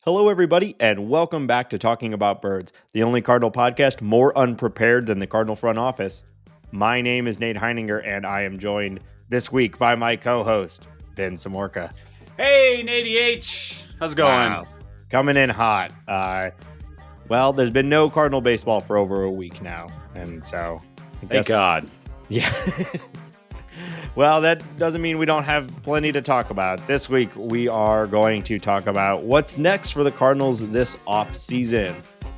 Hello, everybody, and welcome back to Talking About Birds, the only Cardinal podcast more unprepared than the Cardinal front office. My name is Nate Heininger, and I am joined this week by my co-host, Ben Samorka. Hey, Nate H. How's it going? Wow. Coming in hot. Well, there's been no Cardinal baseball for over a week now, and so Thank God. Yeah. Well, that doesn't mean we don't have plenty to talk about. This week, we are going to talk about what's next for the Cardinals this offseason.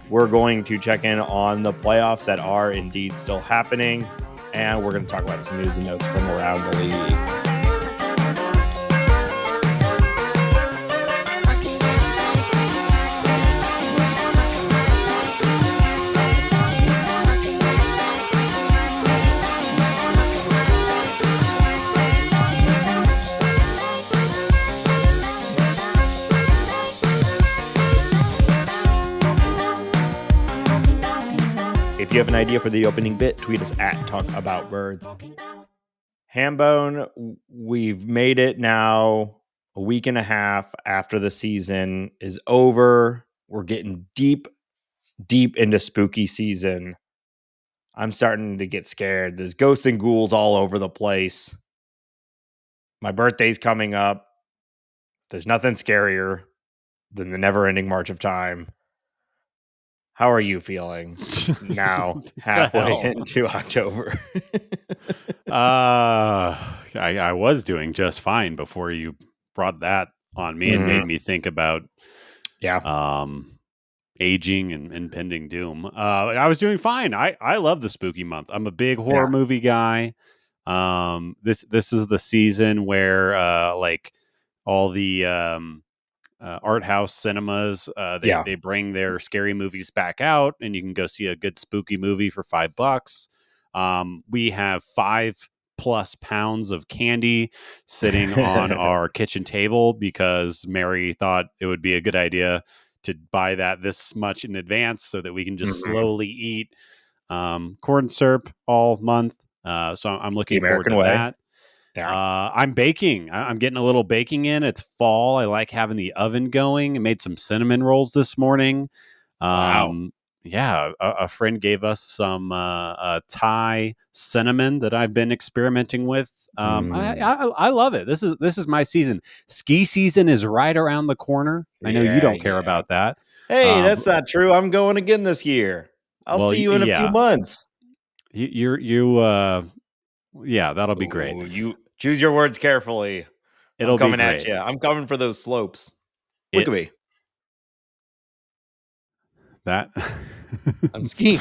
We're going to check in on the playoffs that are indeed still happening, and we're going to talk about some news and notes from around the league. If you have an idea for the opening bit, tweet us at Talk About Birds. Hambone, we've made it now a week and a half after the season is over. We're getting deep into spooky season. I'm starting to get scared. There's ghosts and ghouls all over the place. My birthday's coming up. There's nothing scarier than the never-ending march of time. How are you feeling now, halfway into October? I was doing just fine before you brought that on me and made me think about aging and impending doom. I was doing fine. I love the spooky month. I'm a big horror movie guy. This is the season where like all the art house cinemas they bring their scary movies back out, and you can go see a good spooky movie for $5. We have 5+ pounds of candy sitting on our kitchen table because Mary thought it would be a good idea to buy that this much in advance so that we can just slowly eat corn syrup all month. So I'm looking forward to that. Yeah. I'm baking. I'm getting a little baking in. It's fall. I like having the oven going. I made some cinnamon rolls this morning. Wow. Yeah, a friend gave us some Thai cinnamon that I've been experimenting with. I love it. This is my season. Ski season is right around the corner. I know you don't care about that. Hey, that's not true. I'm going again this year. I'll see you in a few months. Yeah, that'll be great. You choose your words carefully. I'm coming at you. I'm coming for those slopes. Look at me. That I'm skiing.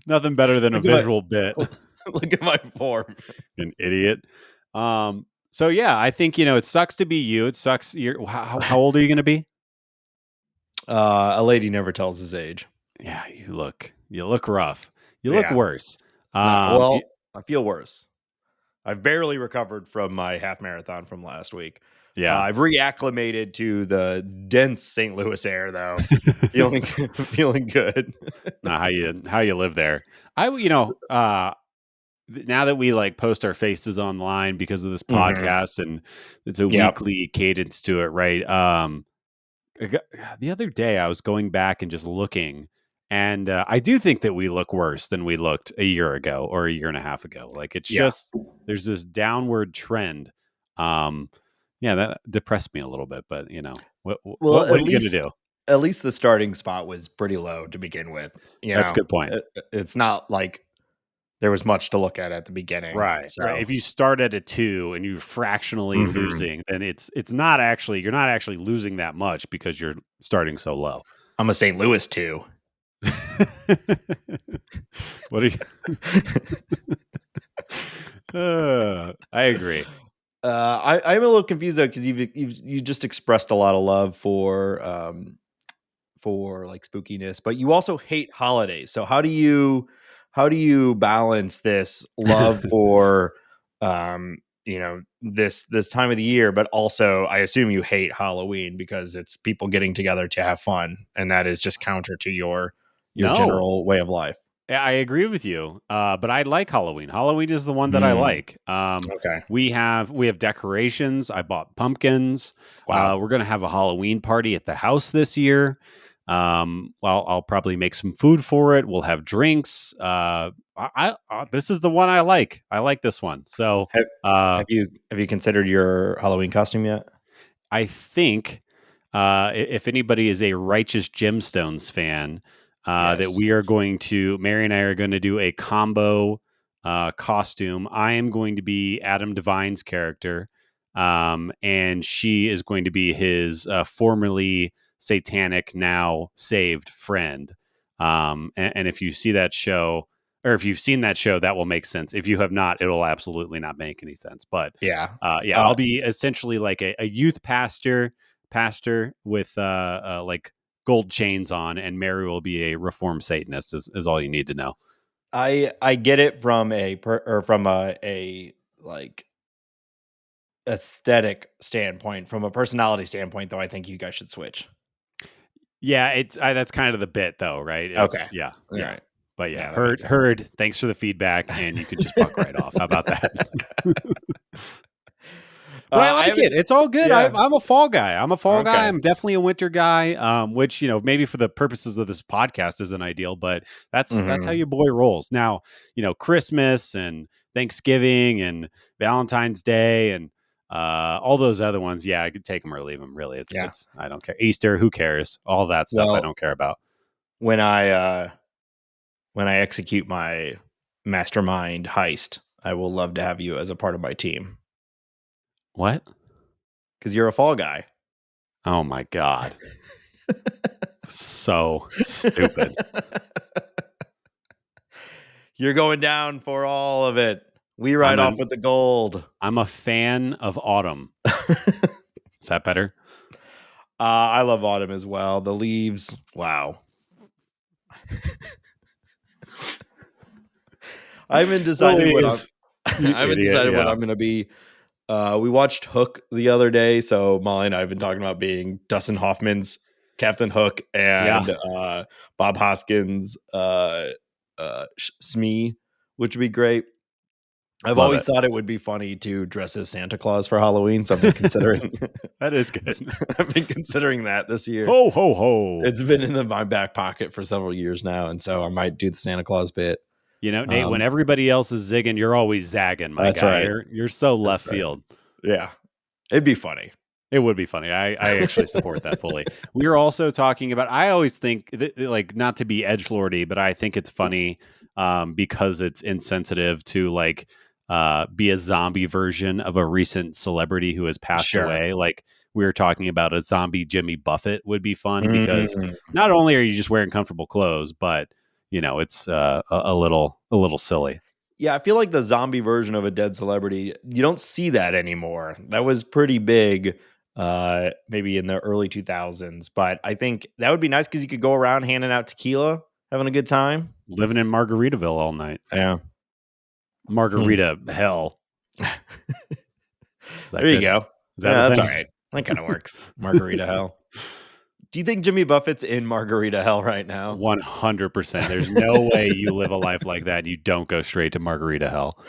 Nothing better than a visual bit. Look at my form. An idiot. So yeah, I think it sucks to be you. It sucks. How old are you going to be? A lady never tells his age. Yeah, you look rough. You look worse. I feel worse. I've barely recovered from my half marathon from last week. Yeah, I've reacclimated to the dense St. Louis air, though. feeling good. Now, how you live there? Now that we like post our faces online because of this podcast, and it's a weekly cadence to it, right? The other day I was going back and just looking, and I do think that we look worse than we looked a year ago or a year and a half ago. Like it's just there's this downward trend. That depressed me a little bit, but what are you gonna do? At least the starting spot was pretty low to begin with. That's a good point. It's not like there was much to look at the beginning. Right. So. Right. If you start at a 2 and you're fractionally losing, then it's not actually, you're not actually losing that much because you're starting so low. I'm a St. Louis 2. What are you? I agree. I'm a little confused though, because you just expressed a lot of love for like spookiness, but you also hate holidays. So how do you balance this love for this time of the year, but also I assume you hate Halloween because it's people getting together to have fun, and that is just counter to your general way of life? I agree with you, but I like Halloween. Halloween is the one that I like. Okay. We have decorations. I bought pumpkins. Wow. We're gonna have a Halloween party at the house this year. Well, I'll probably make some food for it. We'll have drinks. This is the one I like. I like this one. So Have, uh, have you considered your Halloween costume yet? I think if anybody is a Righteous Gemstones fan, that Yes. we are going to, Mary and I are going to do a combo costume. I am going to be Adam Devine's character, and she is going to be his formerly satanic, now saved friend. And if you see that show, or if you've seen that show, that will make sense. If you have not, it'll absolutely not make any sense. But Yeah. yeah, I'll be essentially like a youth pastor with like gold chains on, and Mary will be a reformed Satanist. Is all you need to know. I get it from from a like aesthetic standpoint. From a personality standpoint, though, I think you guys should switch. Yeah, it's that's kind of the bit, though, right? Okay. Yeah, All yeah. right. But yeah, Yeah, that makes sense. heard. Thanks for the feedback, and you can just fuck right off. How about that? But I I like haven't. it. It's all good. Yeah. I'm a fall guy. I'm a fall guy. Okay. I'm definitely a winter guy. Which maybe for the purposes of this podcast isn't ideal, but that's how Mhm. your boy rolls. Now, Christmas and Thanksgiving and Valentine's Day and all those other ones. Yeah, I could take them or leave them. Really, Yeah. it's I don't care. Easter, who cares? All that stuff I Well, don't care about. when I execute my mastermind heist, I will love to have you as a part of my team What? because you're a fall guy. Oh my god, so stupid. You're going down for all of it. We ride off with the gold. I'm a fan of autumn. Is that better? I love autumn as well. The leaves. Wow. I haven't decided what I'm going to be. We watched Hook the other day, so Molly and I have been talking about being Dustin Hoffman's Captain Hook and Bob Hoskins Smee, which would be great. I've Love always it. thought it would be funny to dress as Santa Claus for Halloween, so I've been considering. That is good. I've been considering that this year. Ho ho ho! It's been in my back pocket for several years now, and so I might do the Santa Claus bit. Nate, when everybody else is zigging, you're always zagging, my That's guy. right. You're so left right. field. Yeah, it'd be funny. It would be funny. I actually support that fully. We were also talking about. I always think like not to be edgelordy, but I think it's funny because it's insensitive to like be a zombie version of a recent celebrity who has passed away. Like we were talking about a zombie Jimmy Buffett would be fun because not only are you just wearing comfortable clothes, but it's a little silly. Yeah, I feel like the zombie version of a dead celebrity, you don't see that anymore. That was pretty big maybe in the early 2000s, but I think that would be nice because you could go around handing out tequila, having a good time. Living in Margaritaville all night. Yeah. Margarita hell. There you go. That's all right. That kind of works. Margarita hell. Do you think Jimmy Buffett's in Margarita hell right now? 100%. There's no way you live a life like that. You don't go straight to Margarita hell.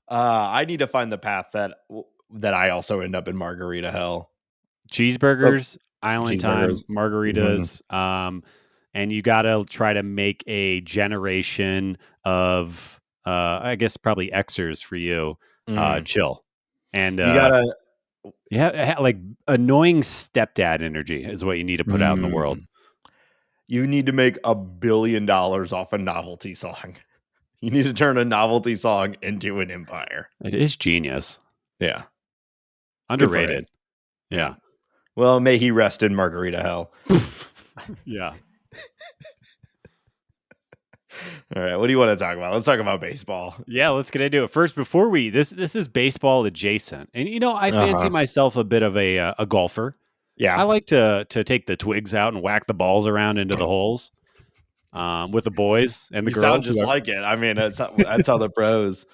I need to find the path that I also end up in Margarita hell. Cheeseburgers, Island Time, margaritas. And you got to try to make a generation of, I guess, probably Xers for you. Chill. And you got to. Yeah, like annoying stepdad energy is what you need to put out in the world. You need to make $1 billion off a novelty song. You need to turn a novelty song into an empire. It is genius. Yeah. Underrated. Yeah. Well, may he rest in Margarita hell. Yeah. All right. What do you want to talk about? Let's talk about baseball. Yeah, let's get into it. First, before this is baseball adjacent. And I fancy myself a bit of a golfer. Yeah. I like to take the twigs out and whack the balls around into the holes with the boys and the girls. Sound just like it. I mean, that's how the pros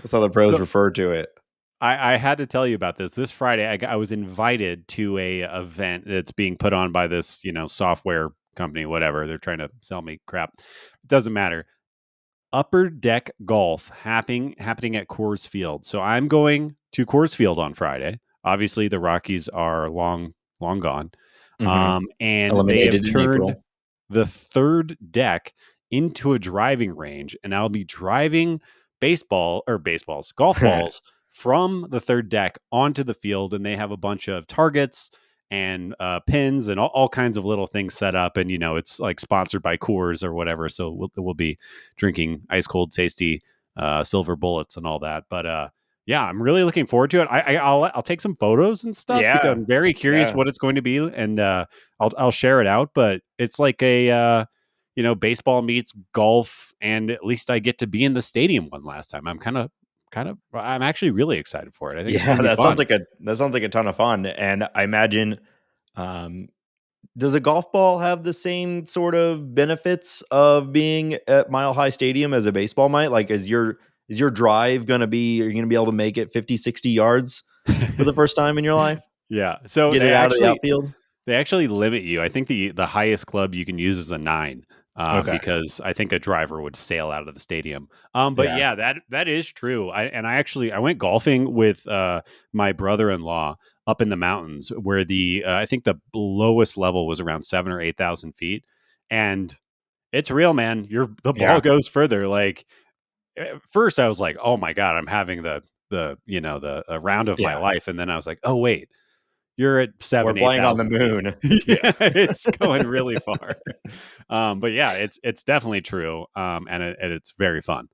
refer to it. I had to tell you about this. This Friday, I was invited to a event that's being put on by this, software company, whatever. They're trying to sell me crap. It doesn't matter. Upper Deck Golf happening at Coors Field. So I'm going to Coors Field on Friday. Obviously, the Rockies are long gone, and they have Eliminated in turned April. the third deck into a driving range, and I'll be driving golf balls from the third deck onto the field, and they have a bunch of targets and pins and all kinds of little things set up, and it's like sponsored by Coors or whatever, so we'll be drinking ice cold tasty silver bullets and all that. But yeah, I'm really looking forward to it. I'll take some photos and stuff because Yeah. I'm very curious what it's going to be, and I'll share it out. But it's like a baseball meets golf, and at least I get to be in the stadium one last time. I'm actually really excited for it. I think it's going to be fun. That sounds like a ton of fun. And I imagine, does a golf ball have the same sort of benefits of being at Mile High Stadium as a baseball might? Like, is your drive going to be, are you going to be able to make it 50, 60 yards for the first time in your life? Yeah. So Get it out of the outfield? they actually limit you. I think the highest club you can use is a 9. Okay. Because I think a driver would sail out of the stadium. But Yeah. yeah, that is true. I went golfing with my brother-in-law up in the mountains where I think the lowest level was around 7,000 or 8,000 feet, and it's real, man. The ball goes further. Like at first, I was like, "Oh my god, I'm having the round of my life," and then I was like, "Oh wait, you're at 7,000, We're playing on the 8,000 moon. yeah, it's going really far. But yeah, it's definitely true. And it's very fun.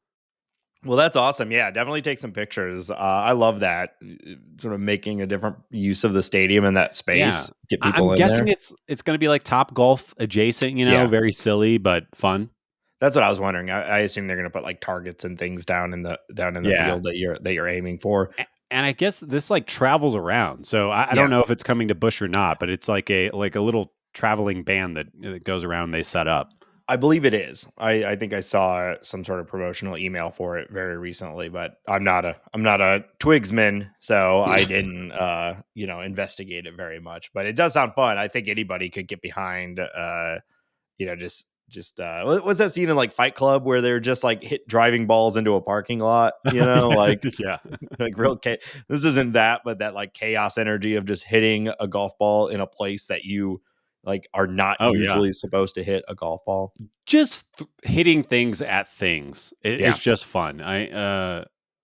Well, that's awesome. Yeah, definitely take some pictures. I love that sort of making a different use of the stadium and that Yeah. space. Get I'm people in guessing there. it's going to be like Top Golf adjacent, Yeah. very silly, but fun. That's what I was wondering. I assume they're going to put like targets and things down in the Yeah. field that you're aiming for. And I guess this like travels around. So I don't know if it's coming to Busch or not, but it's like a little traveling band that goes around and they set up. I believe it is. I think I saw some sort of promotional email for it very recently, but I'm not a Twigsman, so I didn't investigate it very much. But it does sound fun. I think anybody could get behind just what's that scene in like Fight Club where they're just like driving balls into a parking lot, like yeah. like real this isn't that, but that like chaos energy of just hitting a golf ball in a place that you like are not usually supposed to hit a golf ball. Just hitting things at things. It's just fun. When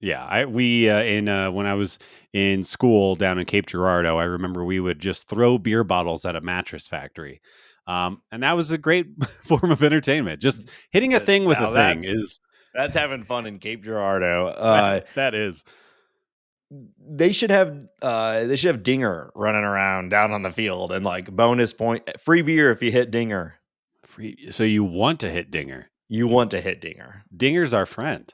I was in school down in Cape Girardeau, I remember we would just throw beer bottles at a mattress factory. And that was a great form of entertainment. Just hitting a thing with a thing that's having fun in Cape Girardeau. That is. They should have Dinger running around down on the field and like bonus point free beer if you hit Dinger. So you want to hit Dinger. You want to hit Dinger. Dinger's our friend.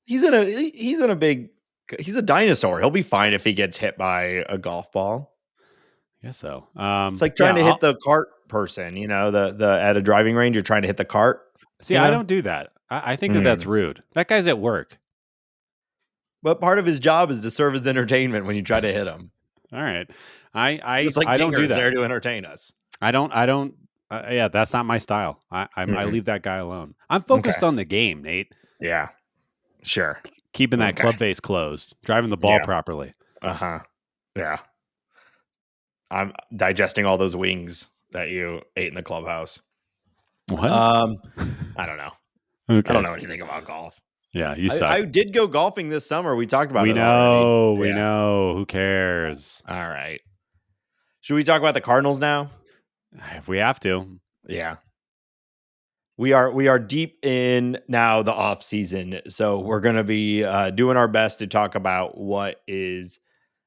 He's a dinosaur. He'll be fine if he gets hit by a golf ball. I guess so. It's like trying to hit the cart person, the at a driving range, you're trying to hit the cart. See, I don't do that. I think that's rude. That guy's at work. But part of his job is to serve as entertainment when you try to hit him. All right. I don't do that. There to entertain us. I don't yeah, that's not my style. I leave that guy alone. I'm focused on the game, Nate. Yeah. Sure. Keeping that club face closed, driving the ball properly. Uh-huh. Yeah. I'm digesting all those wings that you ate in the clubhouse. What? I don't know. Okay. I don't know anything about golf. Yeah, you suck. I did go golfing this summer. We talked about it already. We know. Who cares? All right. Should we talk about the Cardinals now? If we have to. Yeah. We are deep in now the off season, so we're going to be doing our best to talk about what is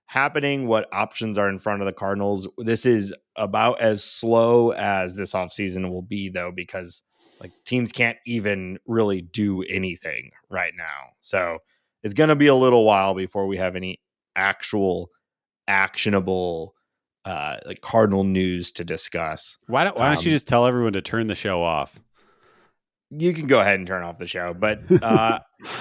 happening, what options are in front of the Cardinals. This is about as slow as this off season will be, though, because like teams can't even really do anything right now. So it's going to be a little while before we have any actual actionable like Cardinal news to discuss. Why don't you just tell everyone to turn the show off? You can go ahead and turn off the show, but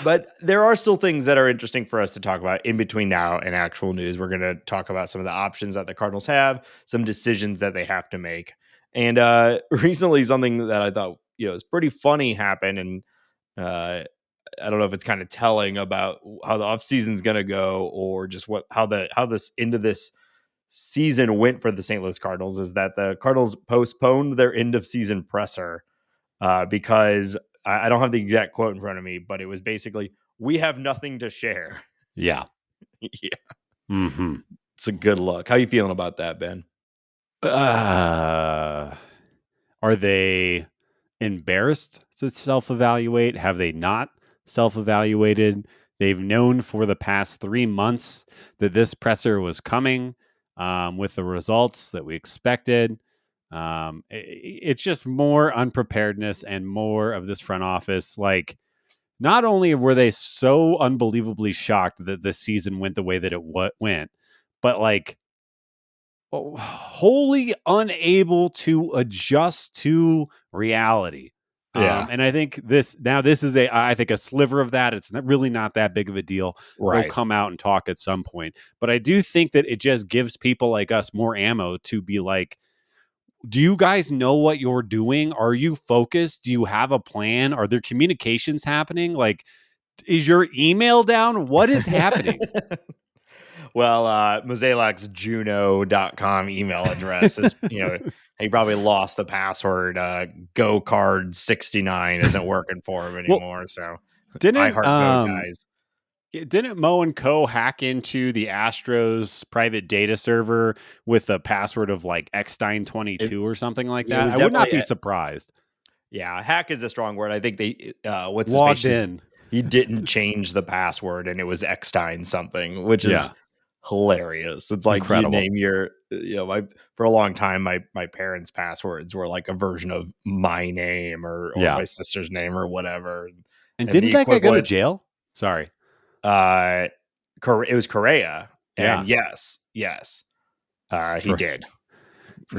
but there are still things that are interesting for us to talk about in between now and actual news. We're going to talk about some of the options that the Cardinals have, some decisions that they have to make, And recently, something that I thought is pretty funny happened, and uh, I don't know if it's kind of telling about how the offseason's going to go, or just how this end of this season went for the St. Louis Cardinals. Is that the Cardinals postponed their end of season presser because I don't have the exact quote in front of me, but it was basically, "We have nothing to share." Yeah. Yeah, Mm-hmm. it's a good look. How you feeling about that, Ben? Are they embarrassed to self-evaluate? Have they not self-evaluated? They've known for the past 3 months that this presser was coming, with the results that we expected. It's just more unpreparedness and more of this front office. Like, not only were they so unbelievably shocked that the season went the way that it went, but like wholly unable to adjust to reality. Yeah, And I think this is I think a sliver of that. It's really not that big of a deal. They'll right. come out and talk at some point, but I do think that it just gives people like us more ammo to be like, do you guys know what you're doing? Are you focused? Do you have a plan? Are there communications happening? Like, is your email down? What is happening? Well, Moselak's Juno.com email address is, he probably lost the password. Go card 69 isn't working for him Well, anymore. So I didn't heart bow ties. didn't Mo and Co hack into the Astros private data server with a password of like It, Eckstein22 or something like it that? was I would not definitely, be surprised. yeah, hack is a strong word. I think they, what's his face? Logged in. He didn't change the password and it was Eckstein something, which is Yeah. hilarious. It's like you Incredible. name your, for a long time, my parents' passwords were like a version of my name or Yeah. my sister's name or whatever. And And didn't the that guy go to equivalent, jail? Sorry. uh, it was Correa. Yeah. And yes, he For did.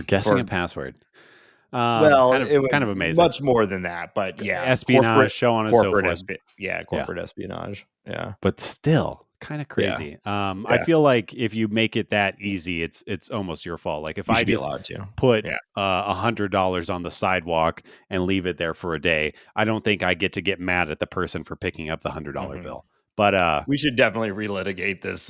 guessing a For, password. well, Kind it of was amazing. much more than that, but yeah, Espionage, so on and so forth. Yeah. corporate espionage. Yeah. But still kind of Yeah. crazy. I Yeah. feel like if you make it that easy, it's almost your fault. Like if You I should be just allowed to. put Yeah. $100 on the sidewalk and leave it there for a day, I don't think I get mad at the person for picking up the $100 Mhm. bill. But We should definitely relitigate this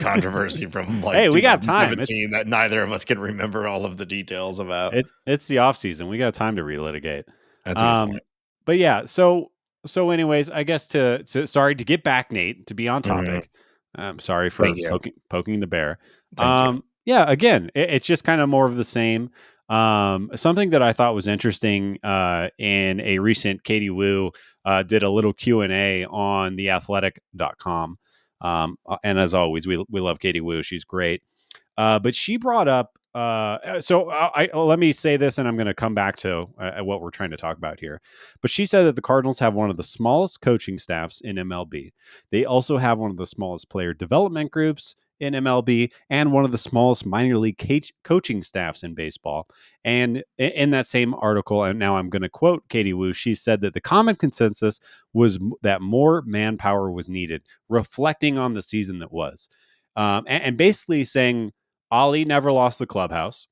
controversy from like hey, we got time. 2017 that neither of us can remember all of the details about. It's the off season. We got time to relitigate. That's a good Um, point. but yeah, so anyways, I guess to sorry to get back, Nate, to be on Mhm. topic. I'm sorry Thank for you. poking the bear. Thank you. Yeah, again, it's just kind of more of the same. Something that I thought was interesting in a recent Katie Wu did a little Q&A on theathletic.com. And as always, we love Katie Wu. She's great. But she brought up. Let me say this, and I'm going to come back to what we're trying to talk about here. But she said that the Cardinals have one of the smallest coaching staffs in MLB. They also have one of the smallest player development groups in MLB and one of the smallest minor league coaching staffs in baseball. And in that same article, and now I'm going to quote Katie Wu, she said that the common consensus was that more manpower was needed, reflecting on the season that was. And basically saying Ollie never lost the clubhouse.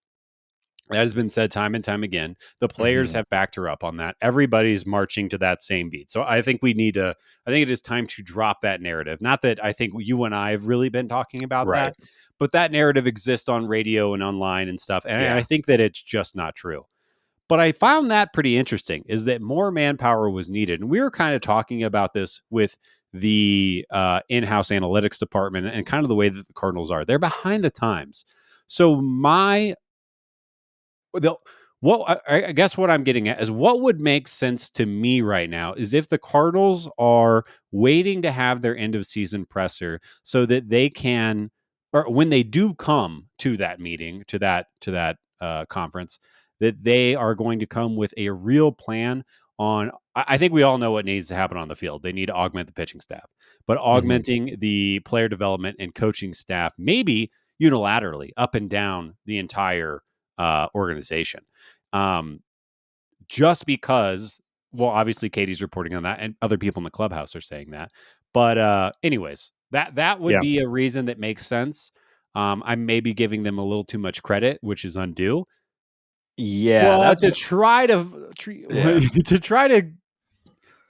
That has been said time and time again. The players Mhm. have backed her up on that. Everybody's marching to that same beat. So I think I think it is time to drop that narrative. Not that I think you and I have really been talking about Right. that, but that narrative exists on radio and online and stuff. And I Yeah. think that it's just not true. But I found that pretty interesting is that more manpower was needed. And we were kind of talking about this with the in-house analytics department and kind of the way that the Cardinals are. They're behind the times. So the, I guess what I'm getting at is what would make sense to me right now is if the Cardinals are waiting to have their end of season presser so that they can, or when they do come to that meeting, to that conference, that they are going to come with a real plan on. I think we all know what needs to happen on the field. They need to augment the pitching staff, but Mhm. augmenting the player development and coaching staff, maybe unilaterally up and down the entire organization. Um, just because, well, obviously Katie's reporting on that, and other people in the clubhouse are saying that. But anyways, that would Yeah. be a reason that makes sense. I may be giving them a little too much credit, which is undue. Yeah, Well, that's to try to yeah. to try to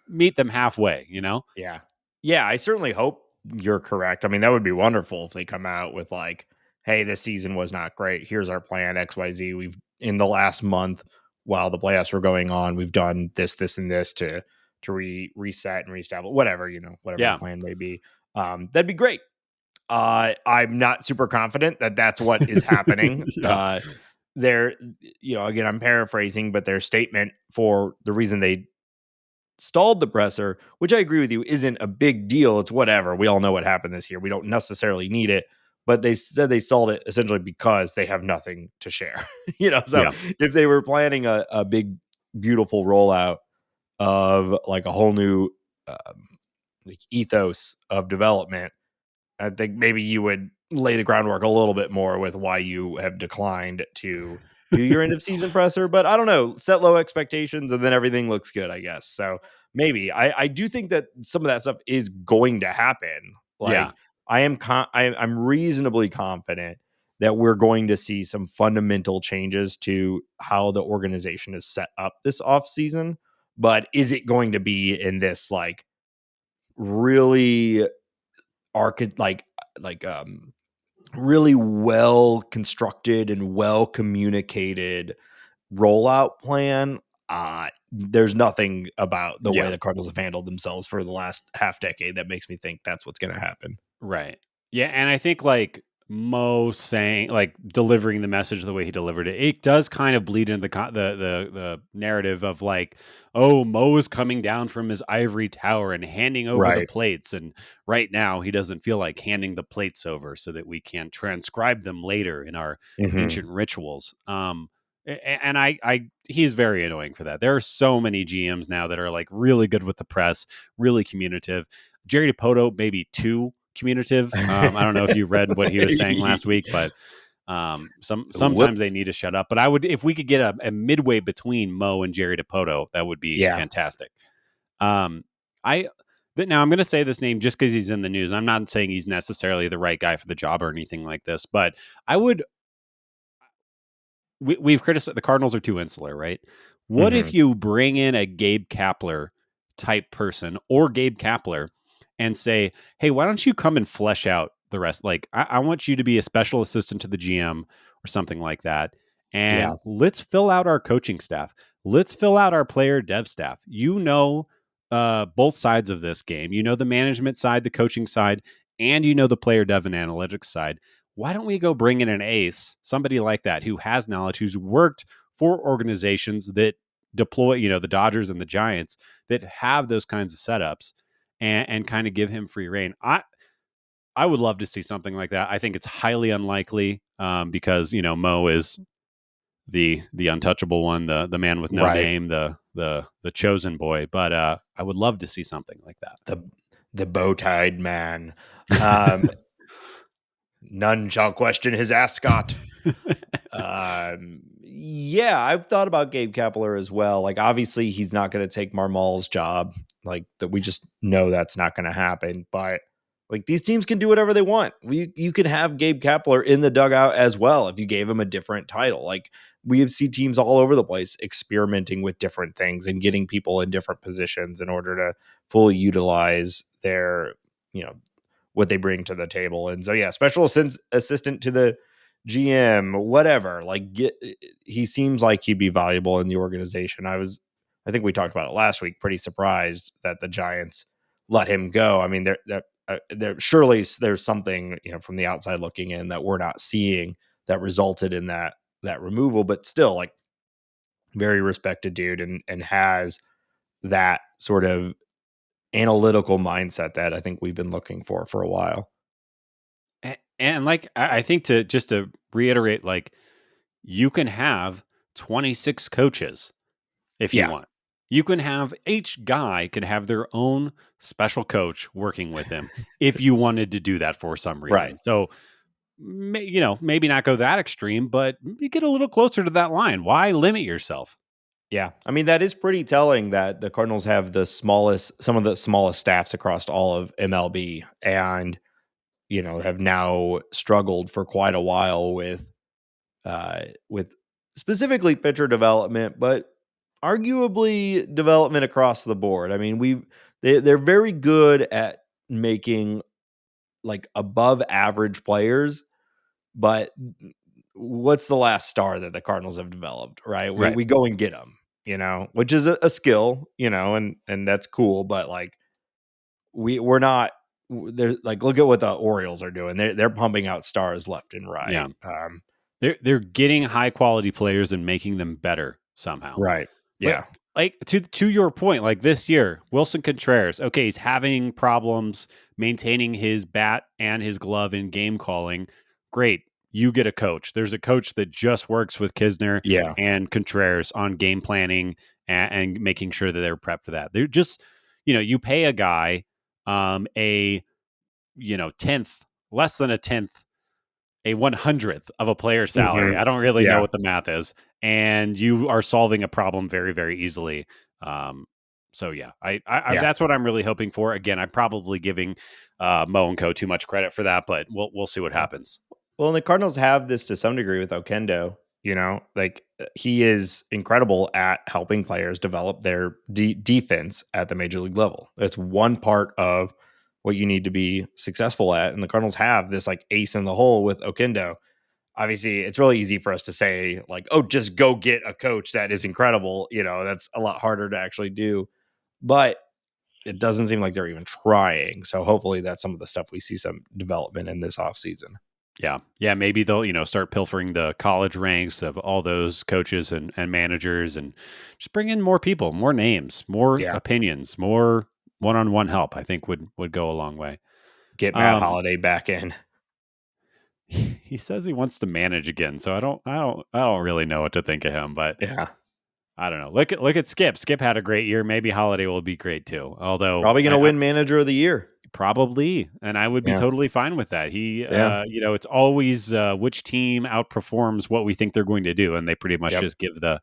meet them halfway, you know? Yeah. Yeah, I certainly hope you're correct. I mean, that would be wonderful if they come out with like, "Hey, this season was not great. Here's our plan XYZ. We've in the last month while the playoffs were going on, we've done this, this, and this to reset and reestablish whatever, whatever the Yeah. plan may be." That'd be great. I'm not super confident that that's what is happening. Yeah. Their, again, I'm paraphrasing, but their statement for the reason they stalled the presser, which I agree with you, isn't a big deal. It's whatever. We all know what happened this year. We don't necessarily need it, but they said they stalled it essentially because they have nothing to share. So Yeah. if they were planning a big, beautiful rollout of like a whole new like ethos of development, I think maybe you would lay the groundwork a little bit more with why you have declined to do your end of season presser. But I don't know, set low expectations and then everything looks good, I guess. So maybe I do think that some of that stuff is going to happen. Yeah. Like I'm reasonably confident that we're going to see some fundamental changes to how the organization is set up this off season. But is it going to be in this like really like really well constructed and well communicated rollout plan? There's nothing about the way Yeah. the Cardinals have handled themselves for the last half decade that makes me think that's what's going to happen. Right. Yeah, and I think like Mo saying like delivering the message the way he delivered it, it does kind of bleed into the narrative of like, oh, Mo is coming down from his ivory tower and handing over the Right. plates, and right now he doesn't feel like handing the plates over so that we can transcribe them later in our Hmm. ancient rituals. And he's very annoying for that. There are so many GMs now that are like really good with the press, really communicative. Jerry DiPoto, maybe too communicative. I don't know if you read what he was saying last week, but sometimes they Whoops. need to shut up. But I would, if we could get a midway between Mo and Jerry DiPoto, that would be Yeah. fantastic. Um, I Now I'm going to say this name just because he's in the news. I'm not saying he's necessarily the right guy for the job or anything like this, but I would. We've criticized the Cardinals are too insular, right? What Hmm. if you bring in a Gabe Kapler type person or Gabe Kapler and say, hey, why don't you come and flesh out the rest? Like, I want you to be a special assistant to the GM or something like that. Yeah. And let's fill out our coaching staff. Let's fill out our player dev staff. Both sides of this game. You know the management side, the coaching side, and you know the player dev and analytics side. Why don't we go bring in an ace, somebody like that who has knowledge, who's worked for organizations that deploy, the Dodgers and the Giants that have those kinds of setups and kind of give him free reign. I would love to see something like that. I think it's highly unlikely because Mo is the untouchable one, the man with no Right. name, the chosen boy. But I would love to see something like The the bow-tied man. Um, None shall question his ascot. that. Yeah, I've thought about Gabe Kapler as well. Like, obviously, he's not going to take Marmal's job. Like, that we just know that's not going to happen. But like, these teams can do whatever they want. You could have Gabe Kapler in the dugout as well if you gave him a different title. Like, we have seen teams all over the place experimenting with different things and getting people in different positions in order to fully utilize their, you know, what they bring to the table. And so, yeah, special assistant to the GM, whatever. Like, he seems like he'd be valuable in the organization. I think we talked about it last week. Pretty surprised that the Giants let him go. I mean, there surely there's something from the outside looking in that we're not seeing that resulted in that removal, but still, like, very respected dude and has that sort of analytical mindset that I think we've been looking for a while. And like I think to reiterate, like you can have 26 coaches if you Yeah, want. You can have each guy can have their own special coach working with him if you wanted to do that for some right. reason. So maybe not go that extreme, but you get a little closer to that line. Why limit yourself? Yeah. I mean, that is pretty telling that the Cardinals have some of the smallest staffs across all of MLB and, have now struggled for quite a while with specifically pitcher development, but arguably development across the board. I mean, they're very good at making like above average players, but what's the last star that the Cardinals have developed, right? We Right. we go and get them, which is a skill, and that's cool, but like we're not they're like, look at what the Orioles are doing. They're pumping out stars left and Yeah. right. They're getting high quality players and making them better somehow. Right. But Yeah. like to your point, like this year, Wilson Contreras, okay, he's having problems maintaining his bat and his glove in game calling. Great. You get a coach. There's a coach that just works with Kisner Yeah. and Contreras on game planning and making sure that they're prepped for that. They're just, you pay a guy a tenth, less than a tenth, a 100th of a player's salary. Mhm. I don't really know Yeah. what the math is, and you are solving a problem very, very easily. So yeah, I Yeah. that's what I'm really hoping for. Again, I'm probably giving Mo and Co too much credit for that, but we'll see what Yeah. happens. Well, and the Cardinals have this to some degree with Okendo, like he is incredible at helping players develop their defense at the major league level. That's one part of what you need to be successful at. And the Cardinals have this like ace in the hole with Okendo. Obviously, it's really easy for us to say, like, oh, just go get a coach that is incredible. That's a lot harder to actually do. But it doesn't seem like they're even trying. So hopefully that's some of the stuff we see some development in this offseason. Yeah. Maybe they'll start pilfering the college ranks of all those coaches and managers, and just bring in more people, more names, more Yeah. opinions, more one-on-one help. I think would go a long way. Get Matt Um, Holiday back in. he says he wants to manage again, so I don't really know what to think of him, but Yeah. I don't know. Look at Skip. Skip had a great year. Maybe Holiday will be great too. Although Probably going to I win manager of the year. probably, and I would be Yeah. totally fine with that. He, Yeah. it's always which team outperforms what we think they're going to do, and they pretty much Yep. just give the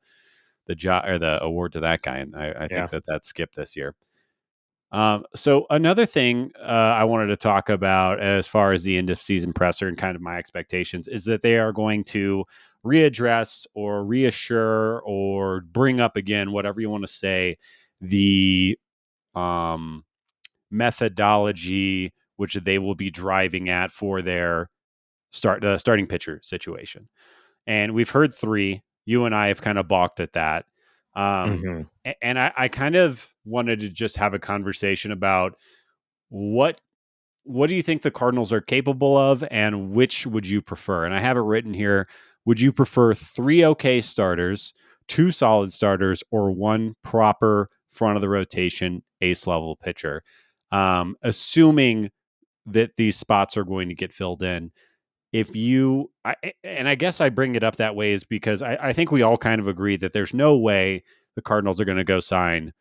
job or the award to that guy. And I Yeah. think that's Skip this year. So another thing I wanted to talk about as far as the end of season presser and kind of my expectations is that they are going to readdress or reassure or bring up again, whatever you want to say, the um, methodology which they will be driving at for their starting pitcher situation. And we've heard three. You and I have kind of balked at that. Hmm. And I kind of wanted to just have a conversation about what do you think the Cardinals are capable of, and which would you prefer? And I have it written here. Would you prefer three okay starters, two solid starters, or one proper front of the rotation ace level pitcher? Assuming that these spots are going to get filled in. And I guess I bring it up that way is because I think we all kind of agree that there's no way the Cardinals are going to go sign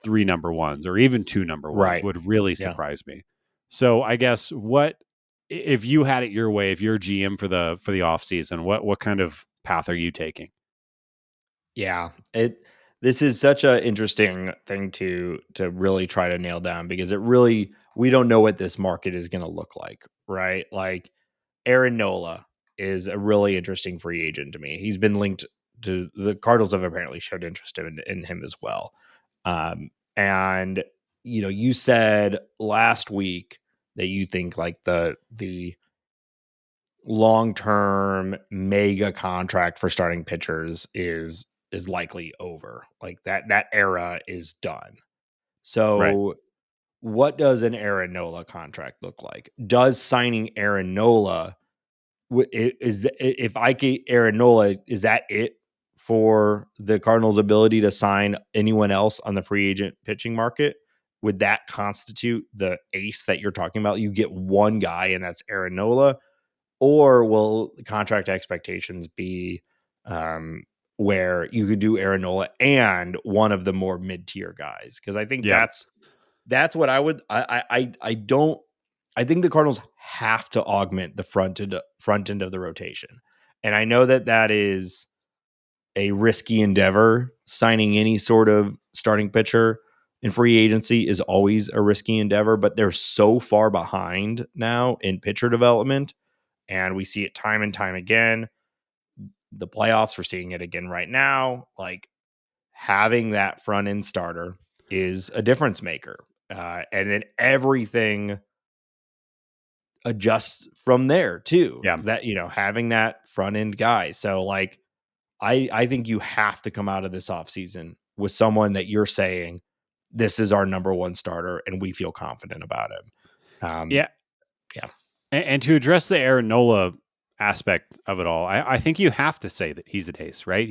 three number ones or even two number ones. Right. Would really Yeah. surprise me. So I guess what if you had it your way, if you're GM for the off season, what kind of path are you taking? Yeah. This is such an interesting thing to really try to nail down because we don't know what this market is going to look like, right? Like Aaron Nola is a really interesting free agent to me. He's been linked to the Cardinals have apparently showed interest in him as well. And you said last week that you think like the long-term mega contract for starting pitchers is likely over. Like that era is done. Right. So what does an Aaron Nola contract look like? Does signing Aaron Nola if I get Aaron Nola, is that it for the Cardinals' ability to sign anyone else on the free agent pitching market? Would that constitute the ace that you're talking about? You get one guy, and that's Aaron Nola, or will the contract expectations be where you could do Aaron Nola and one of the more mid tier guys? Because I think Yeah. that's what I would. I don't. I think the Cardinals have to augment the front end of the rotation, and I know that is a risky endeavor. Signing any sort of starting pitcher in free agency is always a risky endeavor, but they're so far behind now in pitcher development, and we see it time and time again. the playoffs. We're seeing it again right now. Like, having that front end starter is a difference maker. And then everything adjusts from there too. Yeah. That, having that front end guy. So like, I think you have to come out of this offseason with someone that you're saying, this is our number one starter and we feel confident about him. Yeah. Yeah. And to address the Aaron Nola aspect of it all, I think you have to say that he's an ace, right?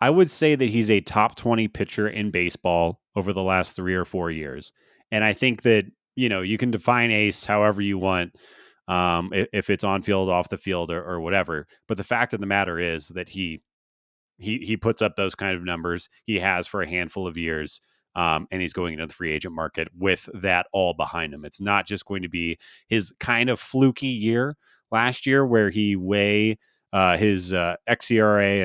I would say that he's a top 20 pitcher in baseball over the last 3 or 4 years. And I think that, you can define ace however you want, if it's on field, off the field, or whatever. But the fact of the matter is that he puts up those kind of numbers. He has for a handful of years. And he's going into the free agent market with that all behind him. It's not just going to be his kind of fluky year last year where his xERA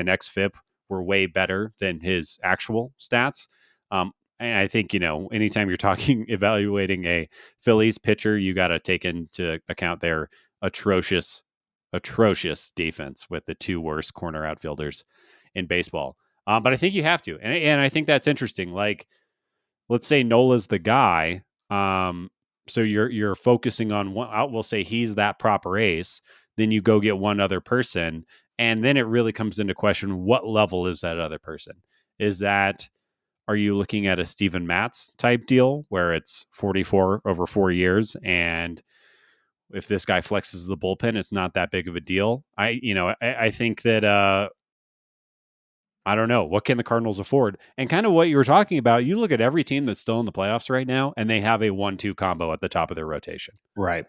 and xFIP were way better than his actual stats. And I think, anytime you're talking evaluating a Phillies pitcher, you got to take into account their atrocious defense with the 2 worst corner outfielders in baseball. But I think you have to. And I think that's interesting. Like, let's say Nola's the guy. So you're focusing on one. We'll say he's that proper ace. Then you go get one other person, and then it really comes into question: what level is that other person? Are you looking at a Steven Matz type deal where it's 44 over 4 years, and if this guy flexes the bullpen, it's not that big of a deal? I think that. I don't know. What can the Cardinals afford? And kind of what you were talking about, you look at every team that's still in the playoffs right now, and they have a 1-2 combo at the top of their rotation. Right.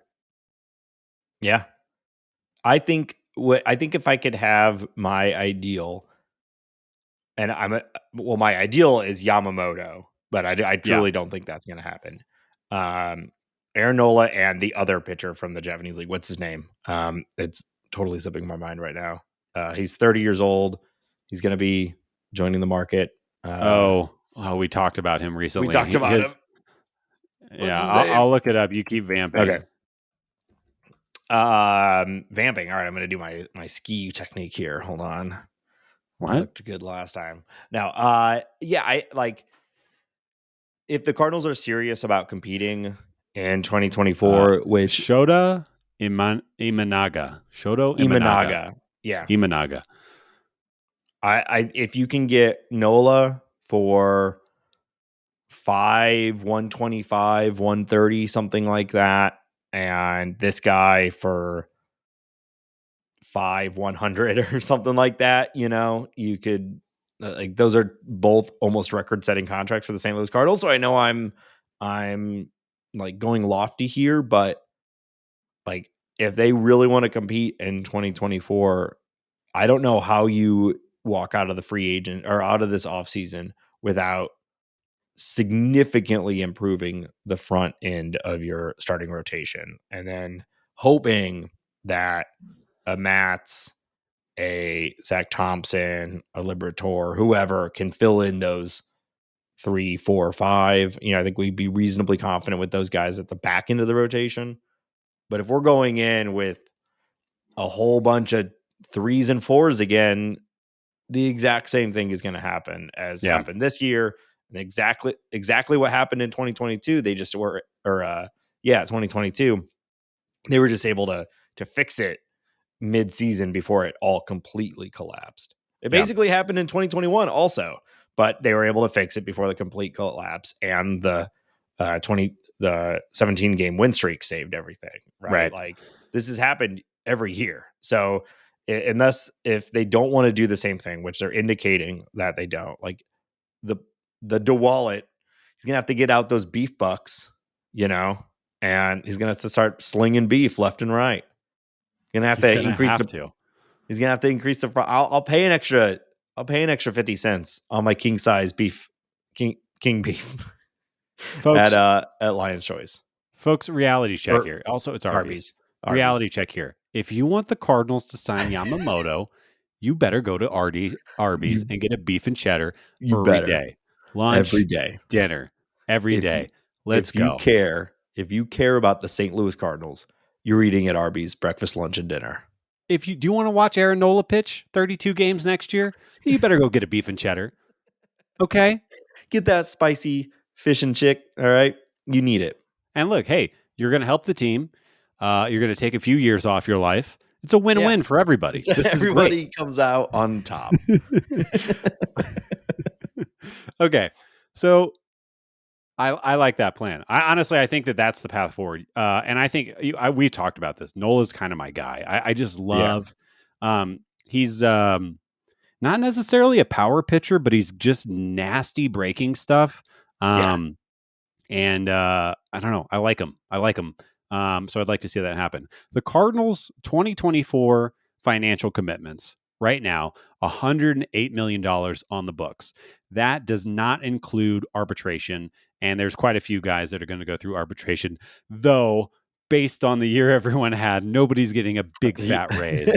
Yeah. I think if I could have my ideal, and my ideal is Yamamoto, but I truly don't think that's going to happen. Aaron Nola and the other pitcher from the Japanese league, what's his name? It's totally slipping my mind right now. He's 30 years old. He's going to be joining the market. We talked about him recently. We talked about him. Yeah, I'll look it up. You keep vamping. Okay. Vamping. All right, I'm going to do my ski technique here. Hold on. What? I looked good last time. Now, I like, if the Cardinals are serious about competing in 2024 with Shota Imanaga. Shoto Imanaga. Yeah. Imanaga. If you can get Nola for 125, 130, something like that, and this guy for 100 or something like that, you could, like, those are both almost record-setting contracts for the St. Louis Cardinals. So I know I'm like going lofty here, but like, if they really want to compete in 2024, I don't know how you walk out of the free agent or out of this offseason without significantly improving the front end of your starting rotation, and then hoping that a Matz, a Zach Thompson, a Liberatore, whoever can fill in those 3, 4, 5. I think we'd be reasonably confident with those guys at the back end of the rotation. But if we're going in with a whole bunch of 3s and 4s again, the exact same thing is going to happen as happened this year. And exactly what happened in 2022. They just were, 2022. They were just able to fix it mid-season before it all completely collapsed. It basically happened in 2021 also, but they were able to fix it before the complete collapse, and the 17 game win streak saved everything. Right. Like, this has happened every year. So unless, if they don't want to do the same thing, which they're indicating that they don't, like, the DeWallet, he's gonna have to get out those beef bucks, and he's gonna have to start slinging beef left and right. He's gonna have to increase the. I'll pay an extra 50 cents on my king size beef, king beef, folks, at Lion's Choice. Folks, reality check here. Also, it's Arby's. Reality check here. If you want the Cardinals to sign Yamamoto, you better go to Arby's and get a beef and cheddar every day. Lunch, every day, dinner, every day. Let's go. If you care about the St. Louis Cardinals, you're eating at Arby's breakfast, lunch, and dinner. if you do you want to watch Aaron Nola pitch 32 games next year, you better go get a beef and cheddar. Okay. Get that spicy fish and chick. All right. You need it. And look, hey, you're going to help the team. You're going to take a few years off your life. It's a Yeah. win-win for everybody. This is great. Everybody comes out on top. Okay. So I like that plan. I think that that's the path forward. And I think we talked about this. Nola's kind of my guy. I just love, he's not necessarily a power pitcher, but he's just nasty breaking stuff. And I don't know. I like him. So I'd like to see that happen. The Cardinals 2024 financial commitments right now, $108 million on the books. That does not include arbitration. And there's quite a few guys that are going to go through arbitration, though, based on the year everyone had, nobody's getting a big fat raise.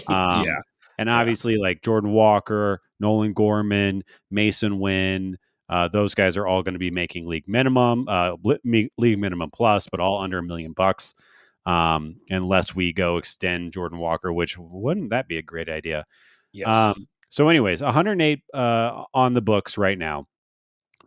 And obviously, like Jordan Walker, Nolan Gorman, Mason Wynn, those guys are all going to be making league minimum, league minimum plus, but all under $1 million. Unless we go extend Jordan Walker, which wouldn't that be a great idea? Yes. So, anyways, 108 on the books right now.